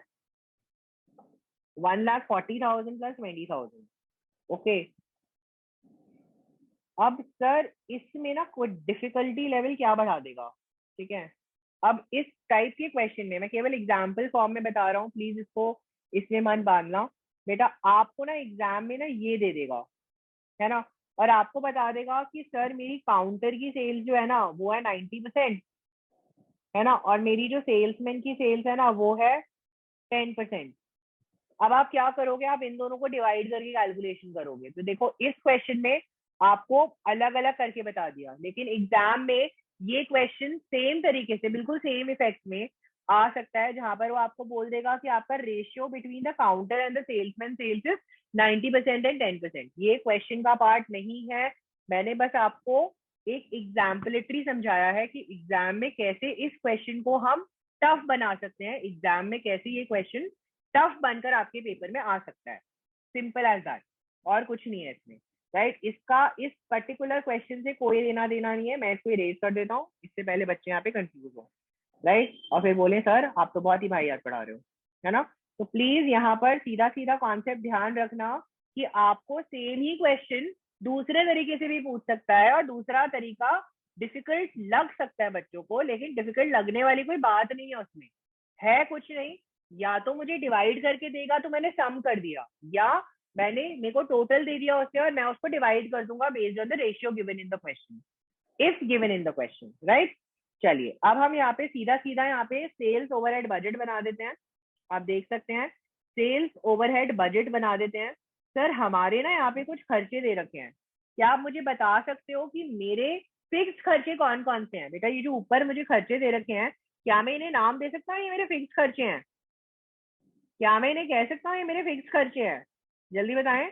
[SPEAKER 1] 1,40,000 प्लस 20,000, ओके। अब सर इसमें ना कोई डिफिकल्टी लेवल क्या बढ़ा देगा, ठीक है। अब इस टाइप के क्वेश्चन में मैं केवल एग्जाम्पल फॉर्म में बता रहा हूँ, प्लीज इसको इसमें मन बांधना बेटा। आपको ना एग्जाम में ना ये दे देगा, है ना, और आपको बता देगा कि सर मेरी काउंटर की सेल्स जो है ना वो है 90%, है ना, और मेरी जो सेल्समैन की सेल्स है ना वो है 10%। अब आप क्या करोगे, आप इन दोनों को डिवाइड करके कैलकुलेशन करोगे। तो देखो इस क्वेश्चन में आपको अलग अलग करके बता दिया, लेकिन एग्जाम में ये क्वेश्चन सेम तरीके से बिल्कुल सेम इफेक्ट में आ सकता है, जहां पर वो आपको बोल देगा कि आपका ratio between the counter and the salesman sales is 90% and 10%। ये क्वेश्चन का पार्ट नहीं है, मैंने बस आपको एक एग्जाम्पलेटरी समझाया है कि एग्जाम में कैसे इस क्वेश्चन को हम टफ बना सकते हैं, एग्जाम में कैसे ये क्वेश्चन टफ बनकर आपके पेपर में आ सकता है, सिंपल एज दैट, और कुछ नहीं है इसमें, राइट। इसका इस पर्टिकुलर क्वेश्चन से कोई लेना देना नहीं है, मैं इसको इरेज कर देता हूँ, इससे पहले बच्चे यहाँ पे कंफ्यूज हो, राइट, और फिर बोले सर आप तो बहुत ही भाई याद पढ़ा रहे हो, है ना। तो प्लीज यहाँ पर सीधा सीधा कॉन्सेप्ट ध्यान रखना कि आपको सेम ही क्वेश्चन दूसरे तरीके से भी पूछ सकता है, और दूसरा तरीका डिफिकल्ट लग सकता है बच्चों को, लेकिन डिफिकल्ट लगने वाली कोई बात नहीं है उसमें, है कुछ नहीं। या तो मुझे डिवाइड करके देगा तो मैंने सम कर दिया, या मेरे को टोटल दे दिया उसने और मैं उसको डिवाइड कर दूंगा based on the ratio given in the question, if given in the question, right. चलिए अब हम यहाँ पे सीधा सीधा यहाँ पे सेल्स ओवरहेड बजट बना देते हैं। आप देख सकते हैं सेल्स ओवरहेड बजट बना देते हैं। सर हमारे ना यहाँ पे कुछ खर्चे दे रखे हैं, क्या आप मुझे बता सकते हो कि मेरे फिक्स खर्चे कौन कौन से हैं? बेटा ये जो ऊपर मुझे खर्चे दे रखे हैं, क्या मैं इन्हें नाम दे सकता हूँ ये मेरे फिक्स खर्चे हैं? क्या मैं इन्हें कह सकता हूँ ये मेरे फिक्स खर्चे हैं? जल्दी बताएं,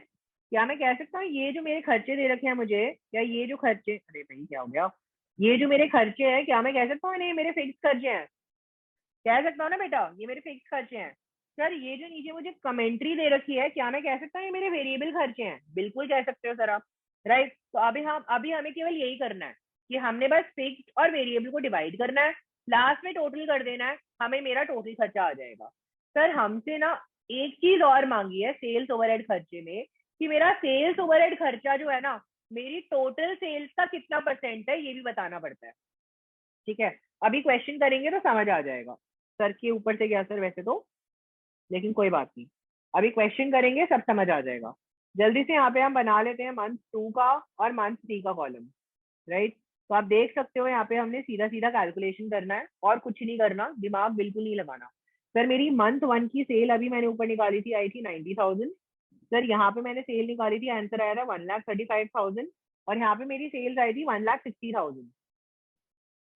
[SPEAKER 1] क्या मैं कह सकता हूँ ये जो मेरे खर्चे दे रखे हैं मुझे, या ये जो खर्चे, अरे भाई क्या हो गया, ये जो मेरे खर्चे हैं, क्या मैं कह सकता हूँ इन्हें मेरे फिक्स खर्चे हैं? कह सकता हूँ ना बेटा, ये मेरे फिक्स खर्चे हैं। सर ये जो नीचे मुझे कमेंट्री दे रखी है, क्या मैं कह सकता हूँ ये मेरे वेरिएबल खर्चे हैं? बिल्कुल कह सकते हो सर आप, राइट। तो अभी हमें केवल यही करना है कि हमने बस फिक्स और वेरिएबल को डिवाइड करना है, लास्ट में टोटल कर देना है, हमें मेरा टोटल खर्चा आ जाएगा। सर हमसे ना एक चीज और मांगी है सेल्स ओवरहेड खर्चे में, कि मेरा सेल्स ओवरहेड खर्चा जो है ना, मेरी टोटल सेल्स का कितना परसेंट है, ये भी बताना पड़ता है। ठीक है, अभी क्वेश्चन करेंगे तो समझ आ जाएगा। सर के ऊपर से गया सर वैसे तो, लेकिन कोई बात नहीं, अभी क्वेश्चन करेंगे सब समझ आ जाएगा। जल्दी से यहाँ पे हम बना लेते हैं मंथ 2 का और मंथ 3 का कॉलम, राइट। तो आप देख सकते हो यहाँ पे हमने सीधा सीधा कैलकुलेशन करना है और कुछ नहीं करना, दिमाग बिल्कुल नहीं लगाना। सर मेरी मंथ 1 की सेल अभी मैंने ऊपर निकाली थी, आई थी 90,000। सर यहाँ पे मैंने सेल निकाली थी, आंसर आया था 1,35,000। और यहाँ पे मेरी सेल्स आई थी 1,60,000,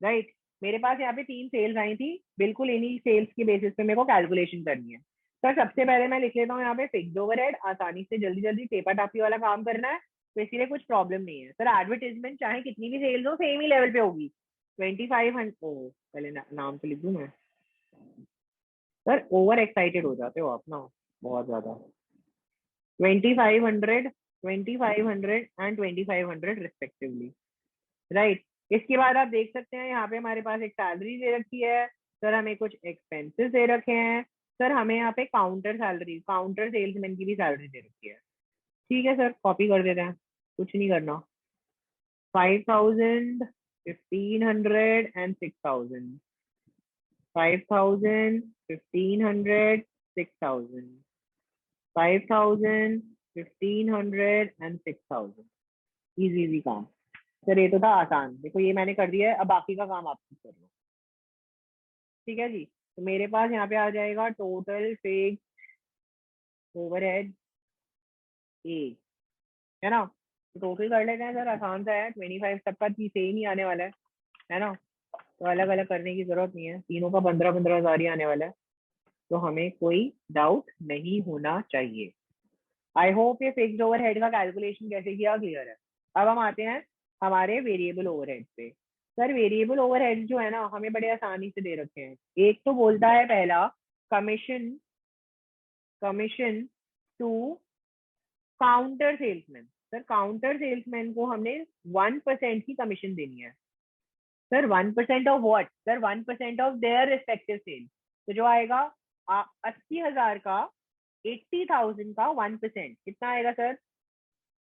[SPEAKER 1] राइट। मेरे पास यहाँ पे 3 सेल्स आई थी, बिल्कुल इन्हीं सेल्स के बेसिस पे मेरे को कैलकुलेशन करनी है। सर सबसे पहले मैं लिख लेता हूँ यहाँ पे फिक्स्ड ओवरहेड, आसानी से जल्दी जल्दी टेपा टापी वाला काम करना है, तो इसीलिए कुछ प्रॉब्लम नहीं है। सर एडवर्टीजमेंट चाहे कितनी भी सेल्स हो सेम ही लेवल पे होगी, 2500। ओ पहले नाम तो लिख दूँ मैं? सर ओवर एक्साइटेड हो जाते हो आप ना बहुत ज्यादा। 2500, 2500 एंड 2500 रिस्पेक्टिवली, राइट। इसके बाद आप देख सकते हैं यहाँ पे हमारे पास एक सैलरी दे रखी है, सर हमें कुछ एक्सपेंसेस दे रखे हैं, सर हमें यहाँ पे काउंटर सैलरी, काउंटर सेल्समैन की भी सैलरी दे रखी है। ठीक है सर, कॉपी कर देते हैं, कुछ नहीं करना। 5,000, 1,500 एंड 6,000, 5,000, 1,500, 6,000, 5,000, 1,500 एंड 6,000। इजी इजी काम। सर ये तो था आसान, देखो ये मैंने कर दिया है, अब बाकी का काम आप कर लो। ठीक है जी, तो मेरे पास यहाँ पे आ जाएगा टोटल फिक्स ओवरहेड ए, है ना। तो टोटल कर लेते हैं सर, आसान सा है, 25 तक का सेम ही आने वाला है ना। तो अलग अलग करने की जरूरत नहीं है, तीनों का 15-15 हज़ार ही आने वाला है, तो हमें कोई डाउट नहीं होना चाहिए। आई होप ये फिक्स्ड ओवरहेड का कैलकुलेशन कैसे किया क्लियर है। अब हम आते हैं हमारे वेरिएबल ओवरहेड पे। सर वेरिएबल ओवरहेड जो है ना, हमें बड़े आसानी से दे रखे हैं। एक तो बोलता है पहला, commission, commission to counter salesman. Sir counter salesman को हमने 1% की कमीशन देनी है। Sir 1% of what? Sir 1% of their respective sale. तो जो आएगा 80,000 का 80,000 का 1% कितना आएगा सर?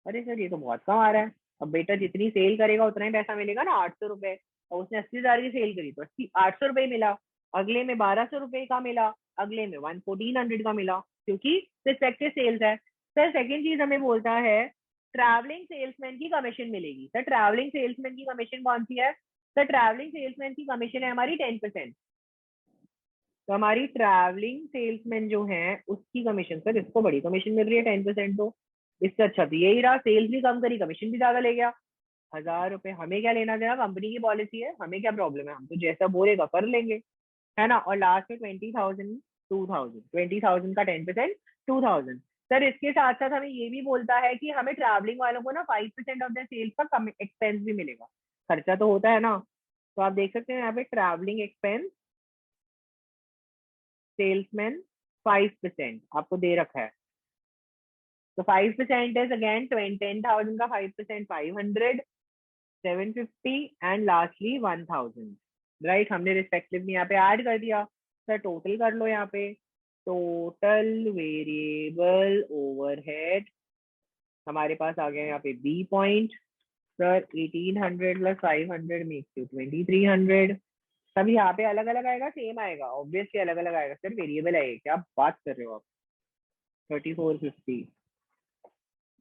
[SPEAKER 1] अरे सर ये तो बहुत कम आ रहा है। अब बेटा जितनी सेल करेगा उतना ही पैसा मिलेगा ना, 800 रुपए, और उसने 80,000 की सेल करी तो 800 रुपए मिला, अगले में 1,200 रुपए का मिला, अगले में 1,400 का मिला, क्योंकि रिस्पेक्टिव सेल्स है। सर सेकेंड चीज हमें बोलता है ट्रैवलिंग सेल्समैन की कमीशन मिलेगी। सर ट्रैवलिंग सेल्समैन की कमीशन कौन सी है? सर ट्रैवलिंग सेल्समैन की कमीशन है हमारी 10%। तो हमारी ट्रैवलिंग सेल्समैन जो है उसकी कमीशन, सर इसको बड़ी कमीशन मिल रही है 10%, तो इससे अच्छा तो यही रहा, सेल्स भी कम करी कमीशन भी ज्यादा ले गया। 1,000 रुपए, हमें क्या लेना देना, कंपनी की पॉलिसी है, हमें क्या प्रॉब्लम है, हम तो जैसा बोलेगा कर लेंगे, है ना। और लास्ट में 20,000, 2,000, 20,000 का 10%, 2,000। सर इसके साथ साथ हमें ये भी बोलता है कि हमें ट्रैवलिंग वालों को ना 5% ऑफ द सेल्स का एक्सपेंस भी मिलेगा। खर्चा तो होता है ना, तो आप देख सकते हैं यहाँ पे ट्रैवलिंग एक्सपेंस सेल्समैन 5% आपको दे रखा है। तो 5% इज अगेन 10,000 का 5%, 500, 750 एंड लास्टली 1,000, राइट। हमने रिस्पेक्टिवली यहाँ पे ऐड कर दिया। सर टोटल कर लो यहाँ पे, टोटल वेरिएबल ओवरहेड हमारे पास आ गया यहाँ पे B point. Sir 1,800 plus 500 makes to 2,300। सब यहाँ पे अलग अलग आएगा, सेम आएगा? ऑब्वियसली अलग अलग आएगा सर, वेरिएबल है, क्या बात कर रहे हो आप। 3,450,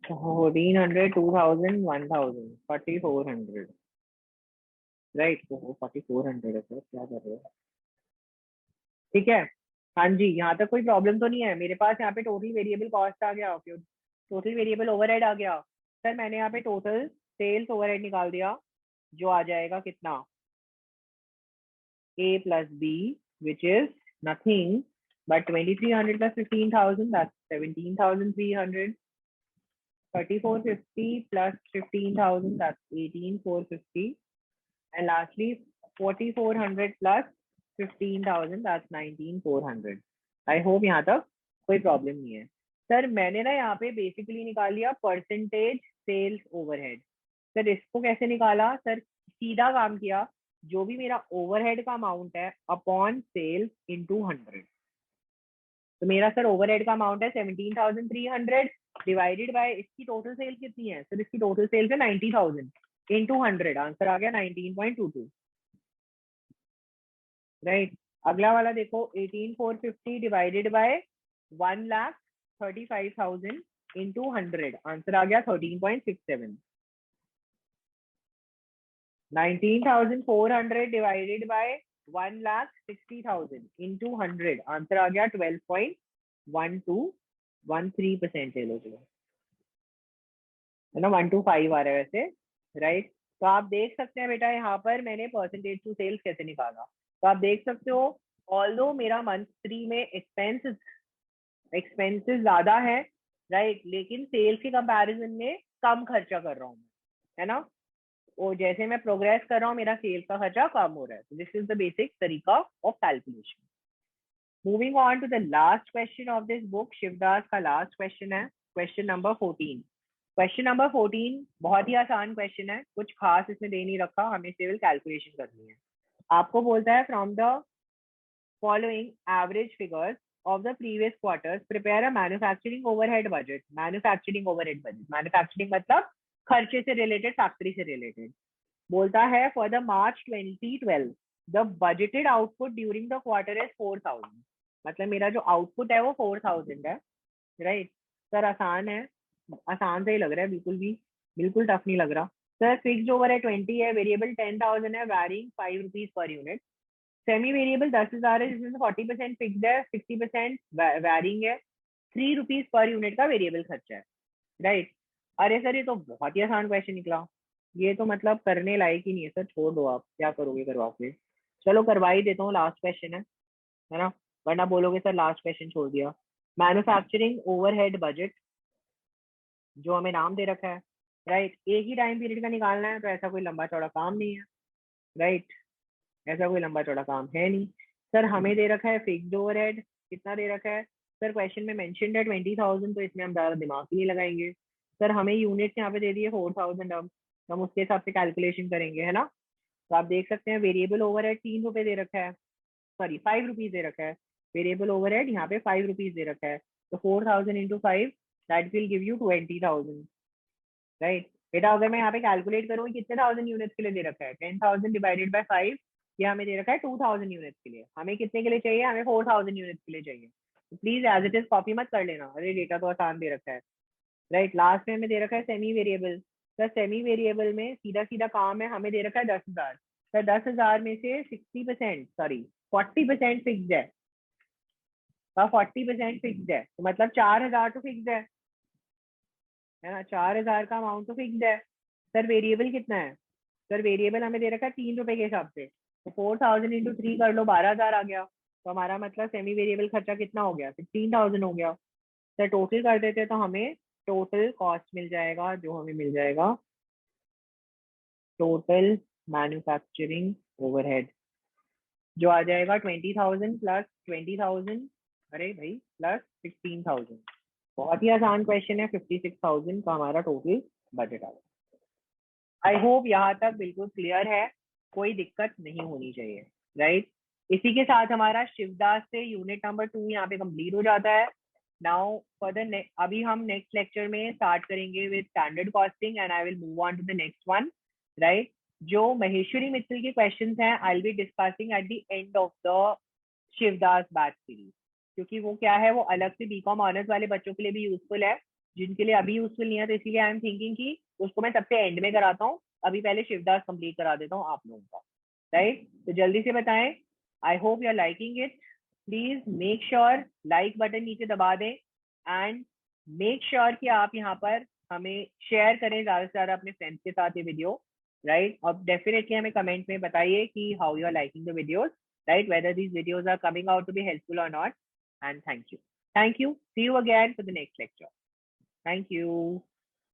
[SPEAKER 1] 1,400, 2,000, 1,000, 4,400, राइट। तो 4,400 है सर, क्या कर रहे हो? ठीक है, हाँ जी, यहाँ तक कोई प्रॉब्लम तो नहीं है। मेरे पास यहाँ पे टोटल वेरिएबल कॉस्ट आ गया, टोटल वेरिएबल ओवरहेड आ गया, सर मैंने यहाँ पे टोटल सेल्स ओवरहेड निकाल दिया, जो आ जाएगा कितना, A plus B, which is nothing but 2300 plus 15,000, that's 17,300. 3450 plus 15,000, that's 18,450. And lastly, 4,400 plus 15,000, that's 19,400. I hope यहाँ तक कोई प्रॉब्लम नहीं है। सर मैंने ना यहाँ पे बेसिकली निकाल लिया परसेंटेज सेल्स ओवरहेड। सर इसको कैसे निकाला? सर सीधा काम किया, जो भी मेरा ओवरहेड का अमाउंट है अपॉन सेल्स इंटू 100। तो मेरा सर ओवरहेड का अमाउंट है 17,300 डिवाइडेड बाय इसकी टोटल सेल कितनी है? सर इसकी टोटल सेल्स है 90,000 इंटू 100, आंसर आ गया 19.22। राइट, अगला वाला देखो, 18,450 डिवाइडेड बाय 1,35,000 इंटू 100, आंसर आ गया 13.67। 19,400 डिवाइडेड बाय 1,60,000 इंटू 100, आंसर आ गया 12.1213% ले लो चलो, है ना, 125 आ रहा है वैसे। राइट, तो आप देख सकते हैं बेटा यहाँ पर मैंने परसेंटेज टू सेल्स कैसे निकाला। तो आप देख सकते हो, ऑल्दो मेरा मंथ 3 में एक्सपेंसेस ज्यादा है, राइट, लेकिन सेल्स के कंपैरिजन में कम खर्चा कर रहा हूँ, है ना। और जैसे मैं प्रोग्रेस कर रहा हूँ मेरा सेल्स का खर्चा कम हो रहा है। दिस इज द बेसिक तरीका of calculation. Moving on to the last question of this book, Shivdas का लास्ट क्वेश्चन है, क्वेश्चन नंबर 14। क्वेश्चन नंबर 14 बहुत ही आसान क्वेश्चन है, कुछ खास इसमें दे नहीं रखा, हमें केवल कैलकुलेशन करनी है। आपको बोलता है from the following average figures of the previous quarters prepare a manufacturing overhead budget। Manufacturing overhead budget, manufacturing मतलब खर्चे से रिलेटेड, फैक्ट्री से रिलेटेड। बोलता है for the March 2012 the budgeted output during the quarter is 4,000। मतलब मेरा जो आउटपुट है वो 4,000 है। राइट सर, आसान है, आसान से ही लग रहा है, बिल्कुल टफ नहीं लग रहा। सर फिक्स्ड ओवर है 20 है, वेरिएबल 10,000 है, varying 5 rupees per unit. Semi variable 10,000 है, जिसमें 40% फिक्स्ड है, 60% वैरिंग है, 3 रुपीज पर यूनिट का वेरिएबल खर्चा है। राइट, अरे सर ये तो बहुत ही आसान क्वेश्चन निकला, ये तो मतलब करने लायक ही नहीं है सर, छोड़ दो, आप क्या करोगे करवा के। चलो करवा ही देता हूँ, लास्ट क्वेश्चन है ना, वरना बोलोगे सर लास्ट क्वेश्चन छोड़ दिया। मैन्युफैक्चरिंग ओवरहेड बजट जो हमें नाम दे रखा है, राइट, एक ही टाइम पीरियड का निकालना है, तो ऐसा कोई लंबा चौड़ा काम नहीं है। राइट, ऐसा कोई लंबा चौड़ा काम है नहीं। सर हमें दे रखा है फिक्स्ड ओवरहेड, कितना दे रखा है सर, क्वेश्चन में मेंशन्ड है 20,000, तो इसमें हम ज्यादा दिमाग ही नहीं लगाएंगे। सर हमें यूनिट यहाँ पे दे दी है 4,000, अब हम उसके हिसाब से कैलकुलेशन करेंगे, है ना। तो आप देख सकते हैं वेरिएबल ओवरहेड 3 रुपए दे रखा है, सॉरी 5 रुपीज दे रखा है, वेरिएबल ओवरहेड यहाँ पे 5 रुपीज दे रखा है, तो 4,000 into 5 that will give you 20,000। Right बेटा, अगर मैं यहाँ पे कैलकुलेट करूँ कितने 1,000 यूनिट्स के लिए दे रखा है, 10,000 डिवाइडेड बाय 5, ये हमें दे रखा है 2,000 यूनिट्स के लिए। हमें कितने के लिए चाहिए? हमें 4,000 यूनिट्स के लिए चाहिए। तो please as it is copy मत कर लेना, अरे डेटा तो आसान दे रखा है। राइट, लास्ट में हमें दे रखा है semi variable. Sir semi variable में सीधा सीधा काम है, हमें दे रखा है 10,000। सर 10,000 में से 60%, सॉरी 40% फिक्स्ड है, 40% फिक्स्ड है, तो मतलब 4,000 तो फिक्स्ड है ना, 4,000 का अमाउंट तो फिक्स्ड है। सर वेरिएबल कितना है? सर वेरिएबल हमें दे रखा है 3 रुपए के हिसाब से, तो 4,000 इंटू 3 कर लो, 12,000 आ गया। तो हमारा मतलब सेमी वेरिएबल खर्चा कितना हो गया? 16,000 हो गया। सर टोटल कर देते तो हमें टोटल कॉस्ट मिल जाएगा, जो हमें मिल जाएगा टोटल मैन्युफैक्चरिंग ओवरहेड, जो आ जाएगा 20,000 प्लस 20,000, अरे भाई प्लस 16,000। बहुत ही आसान क्वेश्चन है, 56,000 का हमारा टोटल बजट आ गया। आई होप यहाँ तक बिल्कुल क्लियर है, कोई दिक्कत नहीं होनी चाहिए। राइट, इसी के साथ हमारा शिवदास से यूनिट नंबर 2 यहाँ पे कंप्लीट हो जाता है। नाउ फॉर द अभी हम नेक्स्ट लेक्चर में स्टार्ट करेंगे with standard costing and I will move on to the next one. Right, जो महेश्वरी मित्तल के क्वेश्चंस हैं I will be discussing at the end of the Shivdas batch series, क्योंकि वो क्या है, वो अलग से बीकॉम ऑनर्स वाले बच्चों के लिए भी यूजफुल है, जिनके लिए अभी यूजफुल नहीं है, तो इसीलिए आई एम थिंकिंग कि उसको मैं सबसे एंड में कराता हूँ, अभी पहले शिवदास कंप्लीट करा देता हूँ आप लोगों का। राइट, तो जल्दी से बताएं, I hope you are liking it. Please make sure like button नीचे दबा दें एंड मेक श्योर कि आप यहाँ पर हमें शेयर करें ज़्यादा से ज़्यादा अपने फ्रेंड्स के साथ ये वीडियो, राइट। और डेफिनेटली हमें कमेंट में बताइए कि how you are liking the videos, right, whether these videos are coming out to be helpful और not. And thank you, see you again for the next lecture. Thank you.